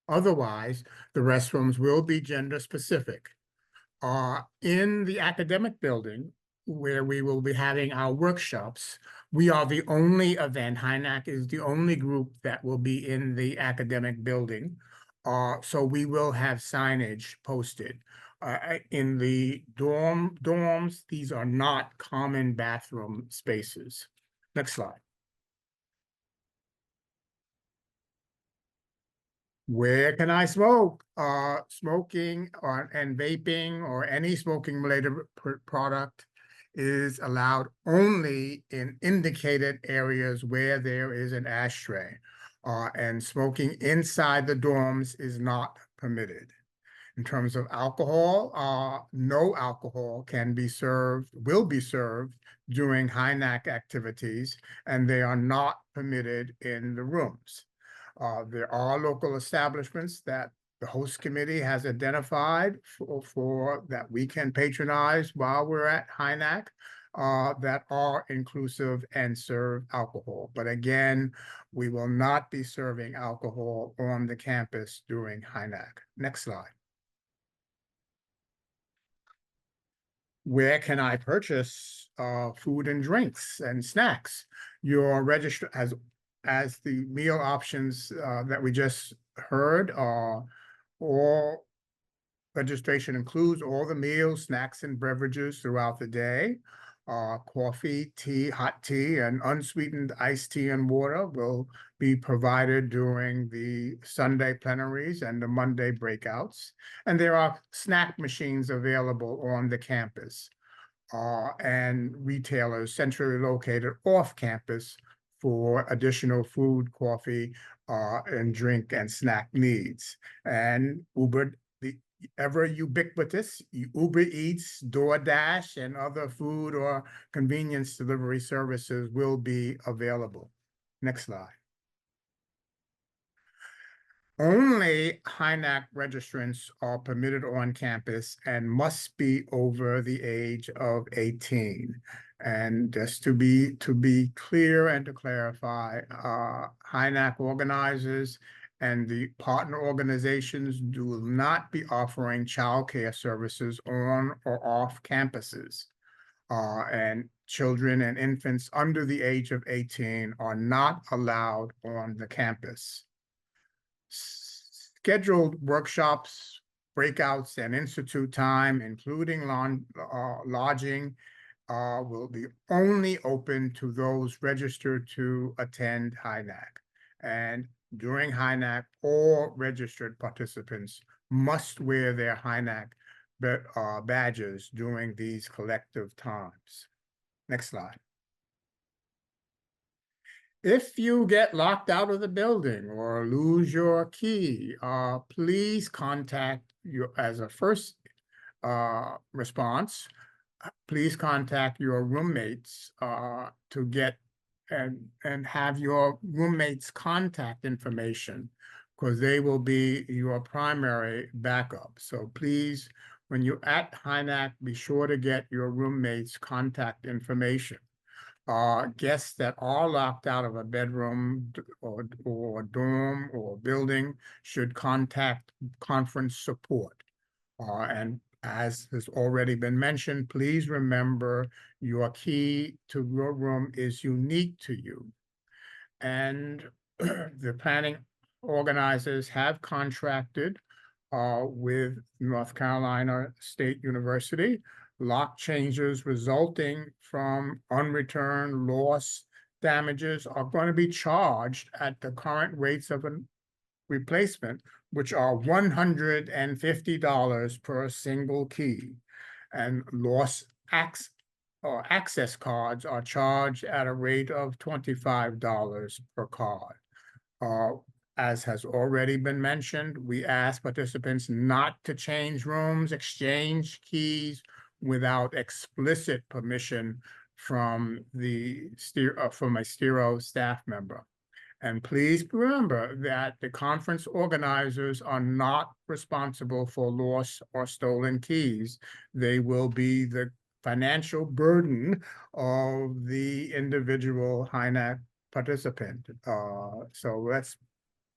S12: Otherwise, the restrooms will be gender specific. In the academic building, where we will be having our workshops, we are the only event, HINAC is the only group that will be in the academic building. So we will have signage posted. In the dorms, these are not common bathroom spaces. Next slide. Where can I smoke? Smoking and vaping or any smoking related product is allowed only in indicated areas where there is an ashtray. And smoking inside the dorms is not permitted. In terms of alcohol, no alcohol will be served during HINAC activities, and they are not permitted in the rooms. There are local establishments that the host committee has identified for that we can patronize while we're at HINAC that are inclusive and serve alcohol. But again, we will not be serving alcohol on the campus during HINAC. Next slide. Where can I purchase food and drinks and snacks? Your register as the meal options that we just heard, all registration includes all the meals, snacks, and beverages throughout the day. Coffee, tea, hot tea, and unsweetened iced tea and water will be provided during the Sunday plenaries and the Monday breakouts. And there are snack machines available on the campus and retailers centrally located off campus for additional food, coffee, and drink and snack needs. And Uber, the ever ubiquitous Uber Eats, DoorDash, and other food or convenience delivery services will be available. Next slide. Only HINAC registrants are permitted on campus and must be over the age of 18. And just to be clear and to clarify, HINAC organizers and the partner organizations do not be offering childcare services on or off campuses. And children and infants under the age of 18 are not allowed on the campus. Scheduled workshops, breakouts, and institute time, including lodging, will be only open to those registered to attend HINAC. And during HINAC, all registered participants must wear their HINAC badges during these collective times. Next slide. If you get locked out of the building or lose your key, please contact your, as a first response, please contact your roommates to get and have your roommates' contact information, because they will be your primary backup. So please, when you're at HINAC, be sure to get your roommates' contact information. Guests that are locked out of a bedroom or dorm or building should contact conference support. And as has already been mentioned, please remember your key to your room is unique to you. And the planning organizers have contracted with North Carolina State University. Lock changes resulting from unreturned loss damages are going to be charged at the current rates of a replacement, which are $150 per single key. And loss access cards are charged at a rate of $25 per card. As has already been mentioned, we ask participants not to change rooms, exchange keys without explicit permission from a STIRO staff member. And please remember that the conference organizers are not responsible for lost or stolen keys. They will be the financial burden of the individual HINAC participant. So let's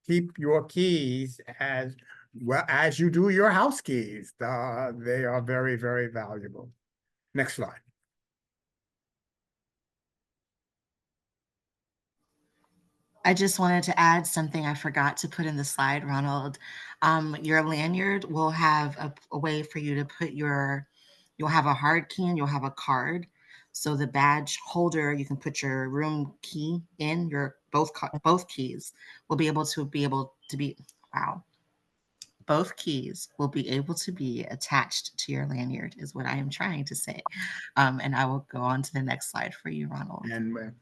S12: keep your keys as well, as you do your house keys, they are very, very valuable. Next slide.
S1: I just wanted to add something I forgot to put in the slide, Ronald. Your lanyard will have a way for you to put you'll have a hard key and you'll have a card. So the badge holder, you can put your room key in, your both keys will be able to be, wow. Both keys will be able to be attached to your lanyard is what I am trying to say. And I will go on to the next slide for you, Ronald.
S12: And we're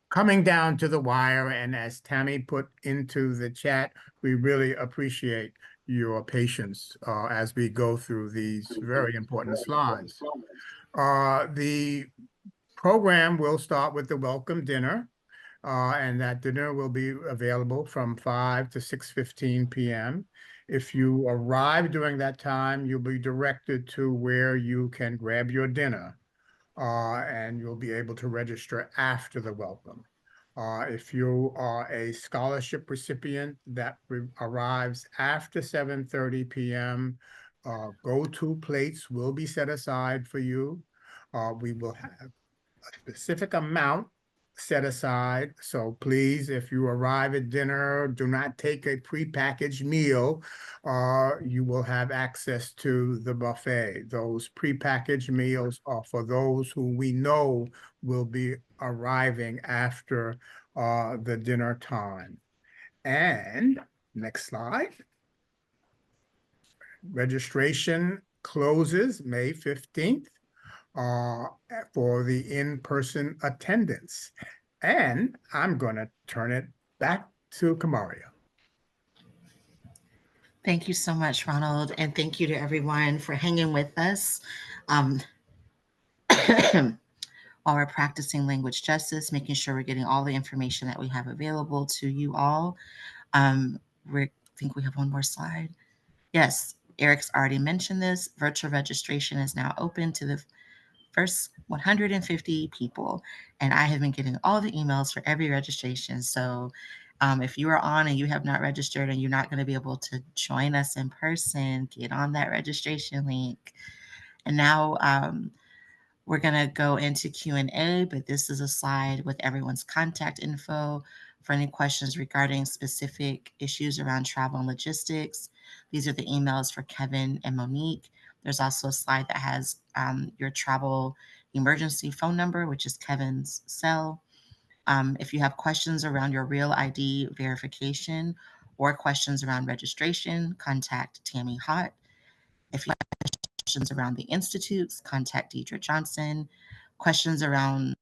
S12: coming down to the wire, and as Tammy put into the chat, we really appreciate your patience as we go through these very important slides. The program will start with the welcome dinner, and that dinner will be available from 5 to 6:15 p.m. If you arrive during that time, you'll be directed to where you can grab your dinner, and you'll be able to register after the welcome. If you are a scholarship recipient that arrives after 7:30 p.m., go-to plates will be set aside for you. We will have a specific amount set aside. So please, if you arrive at dinner, do not take a prepackaged meal. You will have access to the buffet. Those prepackaged meals are for those who we know will be arriving after the dinner time. And next slide. Registration closes May 15th. For the in-person attendance. And I'm going to turn it back to Kamaria.
S1: Thank you so much, Ronald. And thank you to everyone for hanging with us while we're practicing language justice, making sure we're getting all the information that we have available to you all. I think we have one more slide. Yes, Eric's already mentioned this. Virtual registration is now open to the first 150 people, and I have been getting all the emails for every registration. So if you are on and you have not registered and you're not going to be able to join us in person, get on that registration link. And now we're going to go into Q&A, but this is a slide with everyone's contact info for any questions regarding specific issues around travel and logistics. These are the emails for Kevin and Monique. There's also a slide that has your travel emergency phone number, which is Kevin's cell. If you have questions around your real ID verification or questions around registration, contact Tammy Hott. If you have questions around the institutes, contact Deidre Johnson. Questions around,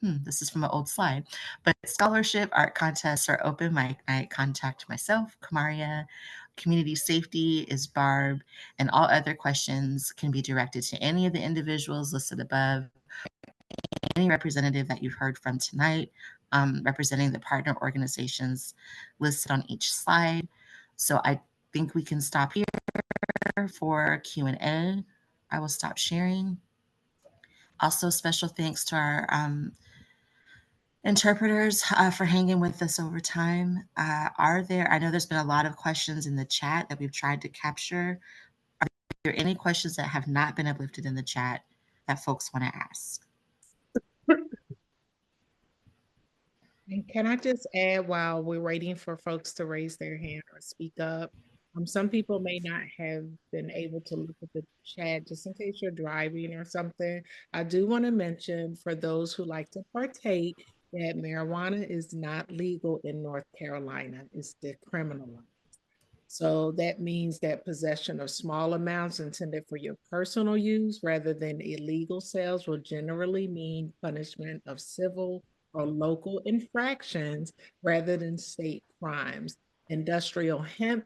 S1: this is from an old slide, but scholarship, art contests are open mic night. Contact myself, Kamaria. Community safety is Barb, and all other questions can be directed to any of the individuals listed above, any representative that you've heard from tonight, representing the partner organizations listed on each slide. So I think we can stop here for Q&A. I will stop sharing. Also, special thanks to our interpreters for hanging with us over time. I know there's been a lot of questions in the chat that we've tried to capture. Are there any questions that have not been uplifted in the chat that folks want to ask?
S2: And can I just add, while we're waiting for folks to raise their hand or speak up, some people may not have been able to look at the chat, just in case you're driving or something. I do want to mention, for those who like to partake, that marijuana is not legal in North Carolina. It's decriminalized. So that means that possession of small amounts intended for your personal use rather than illegal sales will generally mean punishment of civil or local infractions rather than state crimes. Industrial hemp,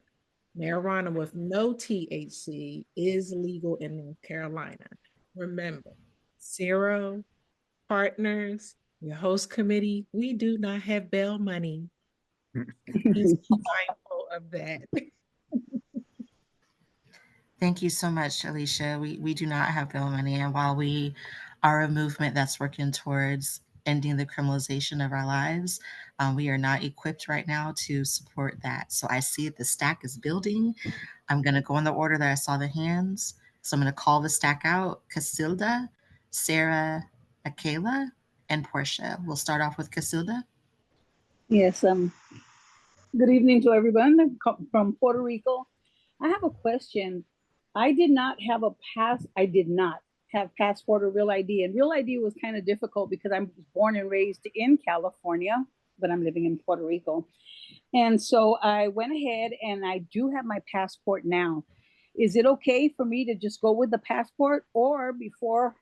S2: marijuana with no THC, is legal in North Carolina. Remember, Zero, partners, your host committee, we do not have bail money. Please be mindful of that.
S1: Thank you so much, Alicia. We do not have bail money, and while we are a movement that's working towards ending the criminalization of our lives, We are not equipped right now to support that. So I see the stack is building. I'm going to go in the order that I saw the hands. So I'm going to call the stack out. Casilda, Sarah, Akela, and Portia. We'll start off with Casilda.
S13: Yes, good evening to everyone. I'm from Puerto Rico. I have a question. I did not have passport or real ID, and real ID was kind of difficult because I'm born and raised in California, but I'm living in Puerto Rico. And so I went ahead and I do have my passport now. Is it okay for me to just go with the passport, or before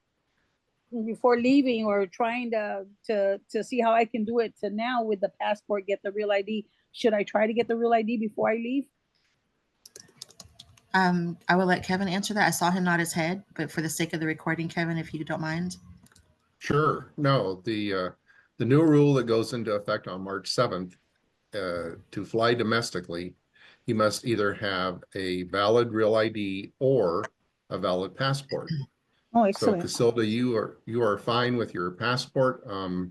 S13: leaving or trying to see how I can do it, to now with the passport get the real ID? Should I try to get the real ID before I leave?
S1: I will let Kevin answer that. I saw him nod his head, but for the sake of the recording, Kevin, if you don't mind.
S8: Sure. No, the new rule that goes into effect on March 7th, to fly domestically, you must either have a valid real ID or a valid passport.
S13: Oh, excellent.
S8: So Casilda, you are fine with your passport. I've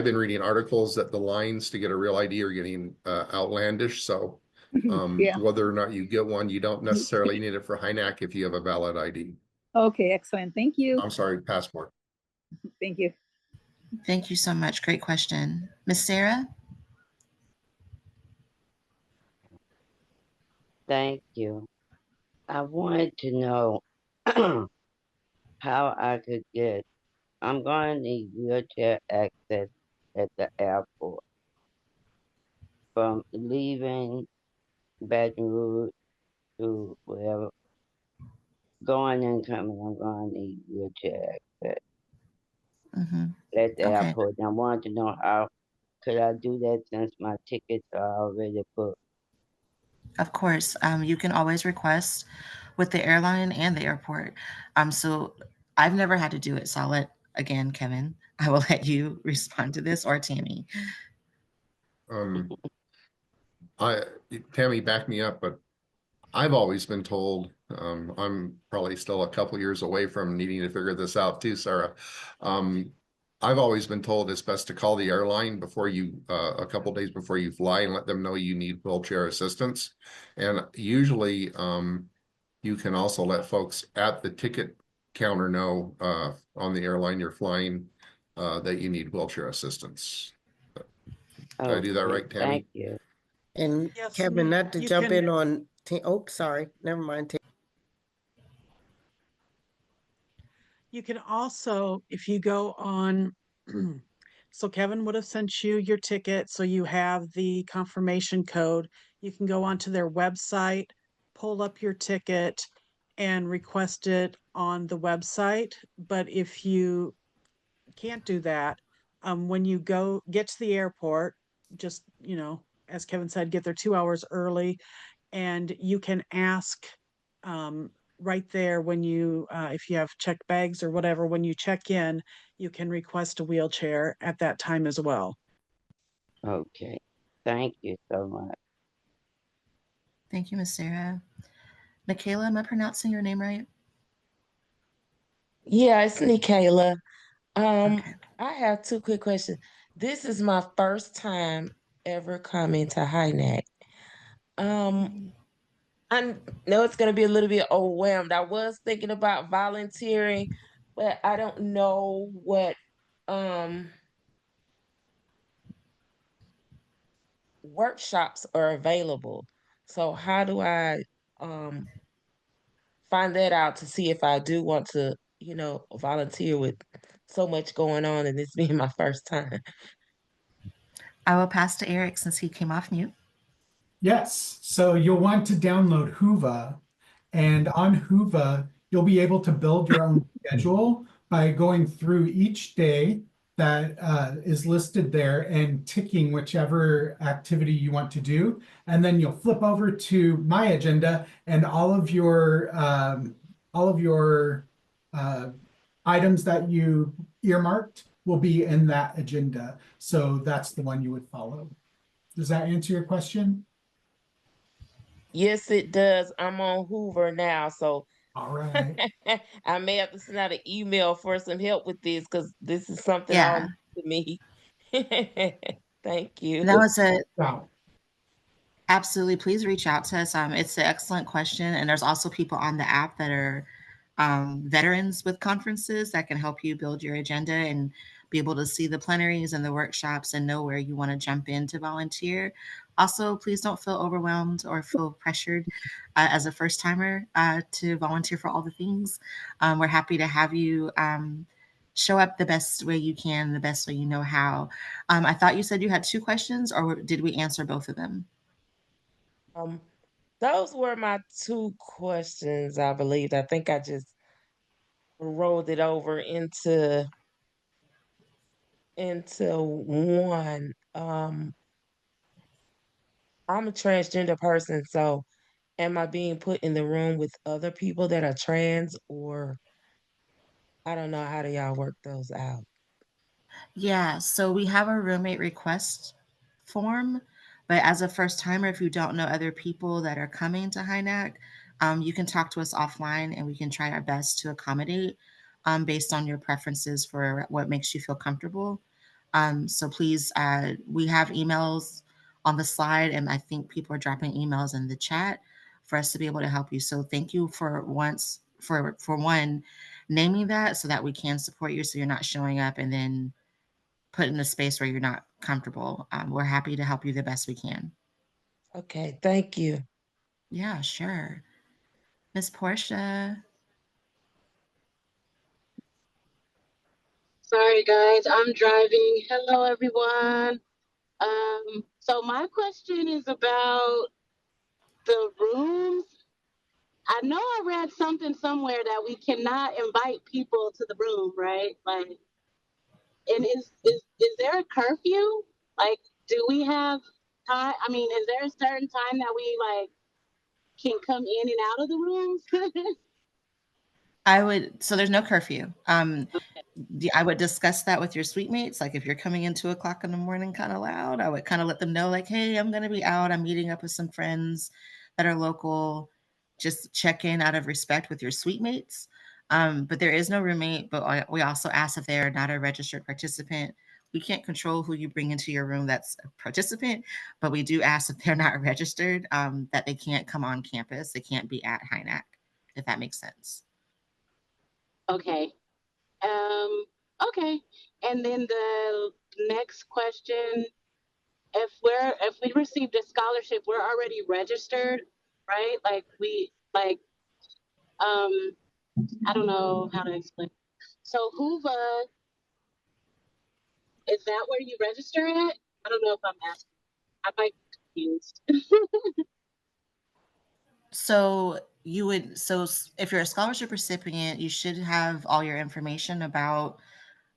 S8: been reading articles that the lines to get a real ID are getting outlandish. So
S13: Yeah.
S8: whether or not you get one, you don't necessarily need it for HINAC if you have a valid ID.
S13: Okay, excellent. Thank you.
S8: I'm sorry, passport.
S13: Thank you.
S1: Thank you so much. Great question. Miss Sarah?
S14: Thank you. I wanted to know how I could get, I'm going to need wheelchair access at the airport. From leaving Baton Rouge to wherever, going and coming, I'm going to need wheelchair access at the
S1: Okay.
S14: airport. And I wanted to know how could I do that since my tickets are already booked.
S1: Of course, you can always request with the airline and the airport. So I've never had to do it. So I'll let, again, Kevin, I will let you respond to this, or Tammy.
S8: Tammy, back me up, but I've always been told, I'm probably still a couple years away from needing to figure this out too, Sarah. I've always been told it's best to call the airline before you, a couple days before you fly, and let them know you need wheelchair assistance. And usually, you can also let folks at the ticket counter know on the airline you're flying that you need wheelchair assistance. Did I do that right, Tammy?
S14: Thank you.
S3: And
S9: Yes,
S3: Kevin, not to
S9: you
S3: jump
S9: can-
S3: in on, oh, sorry, never mind.
S9: You can also, if you go on, so Kevin would have sent you your ticket, so you have the confirmation code. You can go onto their website, pull up your ticket, and request it on the website. But if you can't do that, when you get to the airport, just, as Kevin said, get there 2 hours early, and you can ask right there when you, if you have checked bags or whatever, when you check in, you can request a wheelchair at that time as well.
S14: Okay. Thank you so much.
S1: Thank you, Miss Sarah. Michaela, am I pronouncing your name right?
S15: Yeah, it's Nikayla.
S1: Okay.
S15: I have two quick questions. This is my first time ever coming to HINAC. I know it's gonna be a little bit overwhelmed. I was thinking about volunteering, but I don't know what workshops are available. So how do I find that out to see if I do want to, volunteer with so much going on and this being my first time?
S1: I will pass to Eric since he came off mute.
S10: Yes, so you'll want to download Whova, and on Whova, you'll be able to build your own schedule by going through each day that is listed there and ticking whichever activity you want to do. And then you'll flip over to My Agenda, and all of your items that you earmarked will be in that agenda. So that's the one you would follow. Does that answer your question?
S15: Yes, it does. I'm on Hoover now, so
S10: All right.
S15: I may have to send out an email for some help with this because this is something
S1: Yeah.
S15: to me. Thank you.
S1: That was a
S10: Wow.
S1: Absolutely. Please reach out to us. It's an excellent question. And there's also people on the app that are veterans with conferences that can help you build your agenda and be able to see the plenaries and the workshops and know where you want to jump in to volunteer. Also, please don't feel overwhelmed or feel pressured as a first timer to volunteer for all the things. We're happy to have you show up the best way you can, the best way you know how. I thought you said you had 2 questions, or did we answer both of them?
S15: Um, those were my 2 questions, I believe. I think I just rolled it over into one. I'm a transgender person, so am I being put in the room with other people that are trans, or I don't know, how do y'all work those out?
S1: Yeah, so we have a roommate request form, but as a first timer, if you don't know other people that are coming to HINAC, you can talk to us offline and we can try our best to accommodate based on your preferences for what makes you feel comfortable. So please, we have emails on the slide, and I think people are dropping emails in the chat for us to be able to help you. So thank you for one naming that so that we can support you so you're not showing up and then put in a space where you're not comfortable. We're happy to help you the best we can.
S15: Okay, thank you.
S1: Yeah, sure. Miss Portia.
S16: Sorry, guys, I'm driving. Hello, everyone. So my question is about the rooms. I know I read something somewhere that we cannot invite people to the room, right? Like, and is there a curfew? Like, do we have time? I mean, is there a certain time that we like can come in and out of the rooms?
S1: So there's no curfew. I would discuss that with your suite mates. Like if you're coming in 2 o'clock in the morning kind of loud, I would kind of let them know, like, hey, I'm going to be out. I'm meeting up with some friends that are local. Just check in out of respect with your suite mates. But there is no roommate, but we also ask if they're not a registered participant. We can't control who you bring into your room that's a participant, but we do ask if they're not registered, that they can't come on campus. They can't be at HINAC, if that makes sense.
S16: Okay. Okay. And then the next question, if we received a scholarship, we're already registered, right? I don't know how to explain. So HUVA, is that where you register at? I don't know if I'm asking. I might be confused.
S1: So if you're a scholarship recipient, you should have all your information about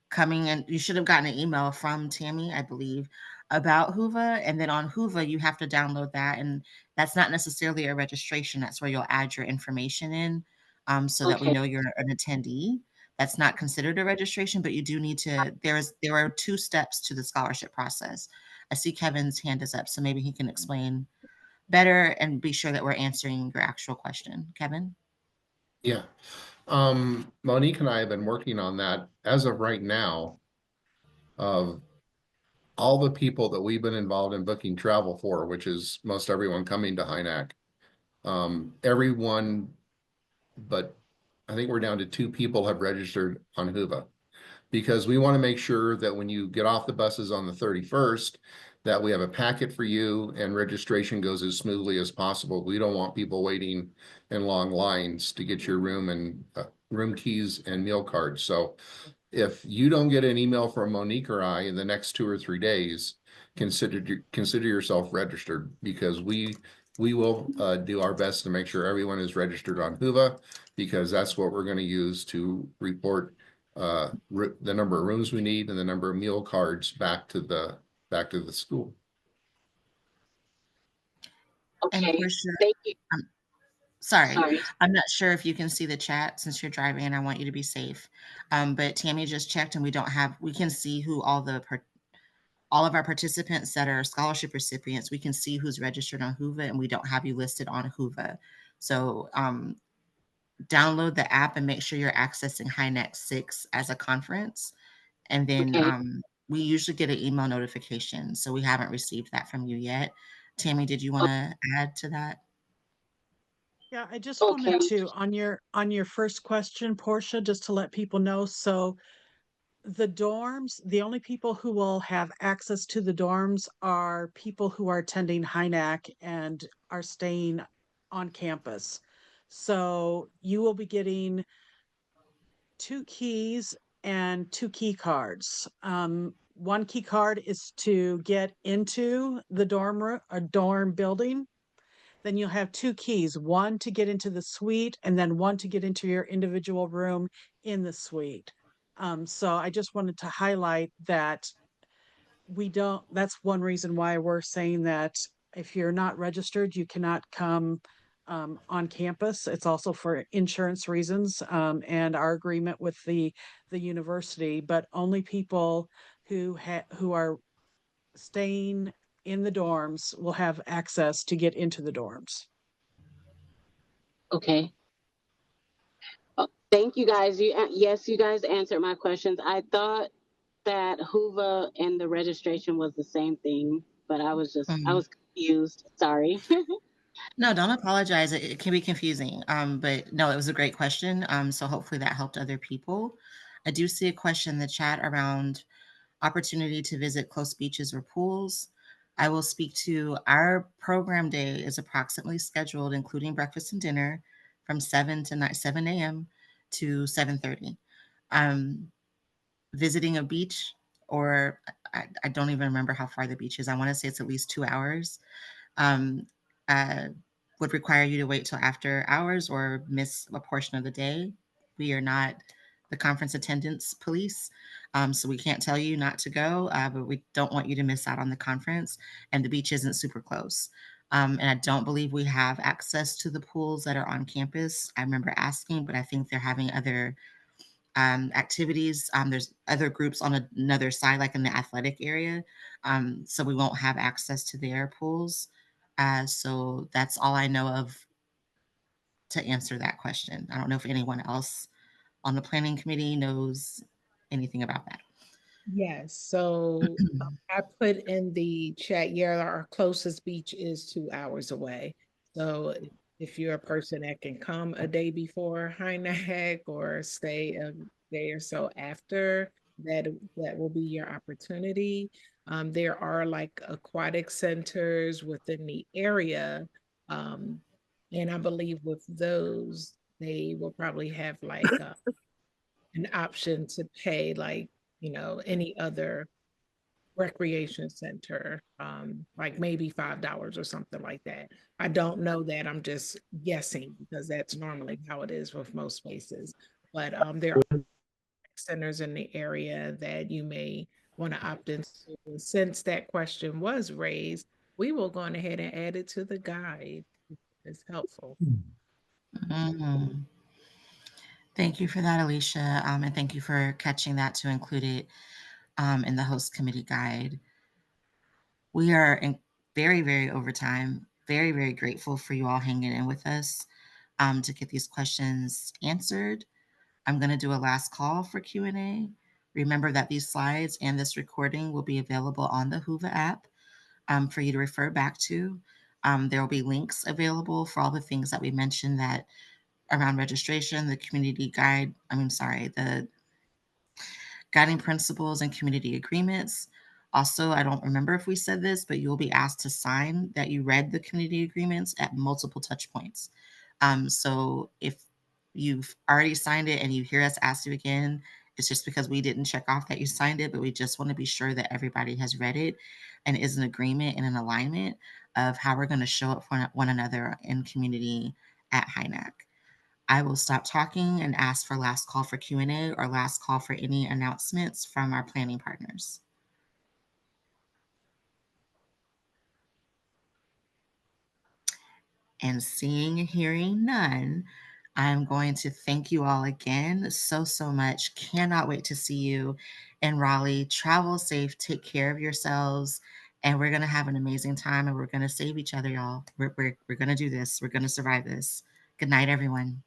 S1: coming in. You should have gotten an email from Tammy, I believe, about HUVA. And then on HUVA, you have to download that. And that's not necessarily a registration. That's where you'll add your information in so that we
S16: Okay.
S1: know you're an attendee. That's not considered a registration, but you do need to, there are 2 steps to the scholarship process. I see Kevin's hand is up, so maybe he can explain better and be sure that we're answering your actual question. Kevin?
S8: Yeah. Monique and I have been working on that as of right now. Of all the people that we've been involved in booking travel for, which is most everyone coming to HINAC, everyone, but I think we're down to 2 people have registered on HUVA, because we want to make sure that when you get off the buses on the 31st, that we have a packet for you and registration goes as smoothly as possible. We don't want people waiting in long lines to get your room and room keys and meal cards. So if you don't get an email from Monique or I in the next 2 or 3 days, consider yourself registered, because we will do our best to make sure everyone is registered on HUVA, because that's what we're going to use to report the number of rooms we need and the number of meal cards back to the school.
S1: And
S16: Okay.
S1: Portia,
S16: Thank you.
S1: sorry, I'm not sure if you can see the chat since you're driving, and I want you to be safe. But Tammy just checked, and we can see who all of our participants that are scholarship recipients. We can see who's registered on HUVA, and we don't have you listed on HUVA. So download the app and make sure you're accessing HINAC6 as a conference, and then
S16: Okay.
S1: we usually get an email notification, so we haven't received that from you yet. Tammy, did you want to add to that?
S9: Yeah, I just
S16: Okay.
S9: wanted to, on your first question, Portia, just to let people know, so the dorms, the only people who will have access to the dorms are people who are attending HINAC and are staying on campus. So you will be getting 2 keys and 2 key cards. One key card is to get into the dorm room, a dorm building. Then you'll have 2 keys, one to get into the suite and then one to get into your individual room in the suite. So I just wanted to highlight that that's one reason why we're saying that if you're not registered, you cannot come on campus. It's also for insurance reasons and our agreement with the university, but only people who are staying in the dorms will have access to get into the dorms.
S16: Okay. Thank you guys. Yes, you guys answered my questions. I thought that Hoover and the registration was the same thing, but I was confused. Sorry.
S1: No, don't apologize. It can be confusing. But no, it was a great question. So hopefully that helped other people. I do see a question in the chat around opportunity to visit close beaches or pools. I will speak to our program day is approximately scheduled, including breakfast and dinner, from 7 a.m. to 7:30. Visiting a beach, or I don't even remember how far the beach is. I want to say it's at least 2 hours. Um, would require you to wait till after hours or miss a portion of the day. We are not the conference attendance police, so we can't tell you not to go, but we don't want you to miss out on the conference, and the beach isn't super close. And I don't believe we have access to the pools that are on campus. I remember asking, but I think they're having other activities. There's other groups on another side, like in the athletic area. So we won't have access to their pools. So that's all I know of to answer that question. I don't know if anyone else on the planning committee knows anything about that.
S2: Yes, so I put in the chat, yeah, our closest beach is 2 hours away. So if you're a person that can come a day before HINAC or stay a day or so after, that will be your opportunity. There are like aquatic centers within the area. And I believe with those, they will probably have like an option to pay like, any other recreation center, like maybe $5 or something like that. I don't know that. I'm just guessing because that's normally how it is with most places. But there are centers in the area that you may want to opt into. Since that question was raised, we will go ahead and add it to the guide. It's helpful.
S1: Mhm. Thank you for that, Alicia, and thank you for catching that to include it in the host committee guide. We are in very, very overtime. Very, very grateful for you all hanging in with us to get these questions answered. I'm going to do a last call for Q&A. Remember that these slides and this recording will be available on the Hoover app for you to refer back to. There will be links available for all the things that we mentioned that around registration, the community guide, the guiding principles and community agreements. Also, I don't remember if we said this, but you'll be asked to sign that you read the community agreements at multiple touch points. So if you've already signed it and you hear us ask you again, it's just because we didn't check off that you signed it, but we just want to be sure that everybody has read it and is in agreement and in alignment of how we're going to show up for one another in community at HINAC. I will stop talking and ask for last call for Q&A or last call for any announcements from our planning partners. And seeing and hearing none, I'm going to thank you all again so much. Cannot wait to see you in Raleigh. Travel safe, take care of yourselves, and we're going to have an amazing time, and we're going to save each other, y'all. We're going to do this. We're going to survive this. Good night, everyone.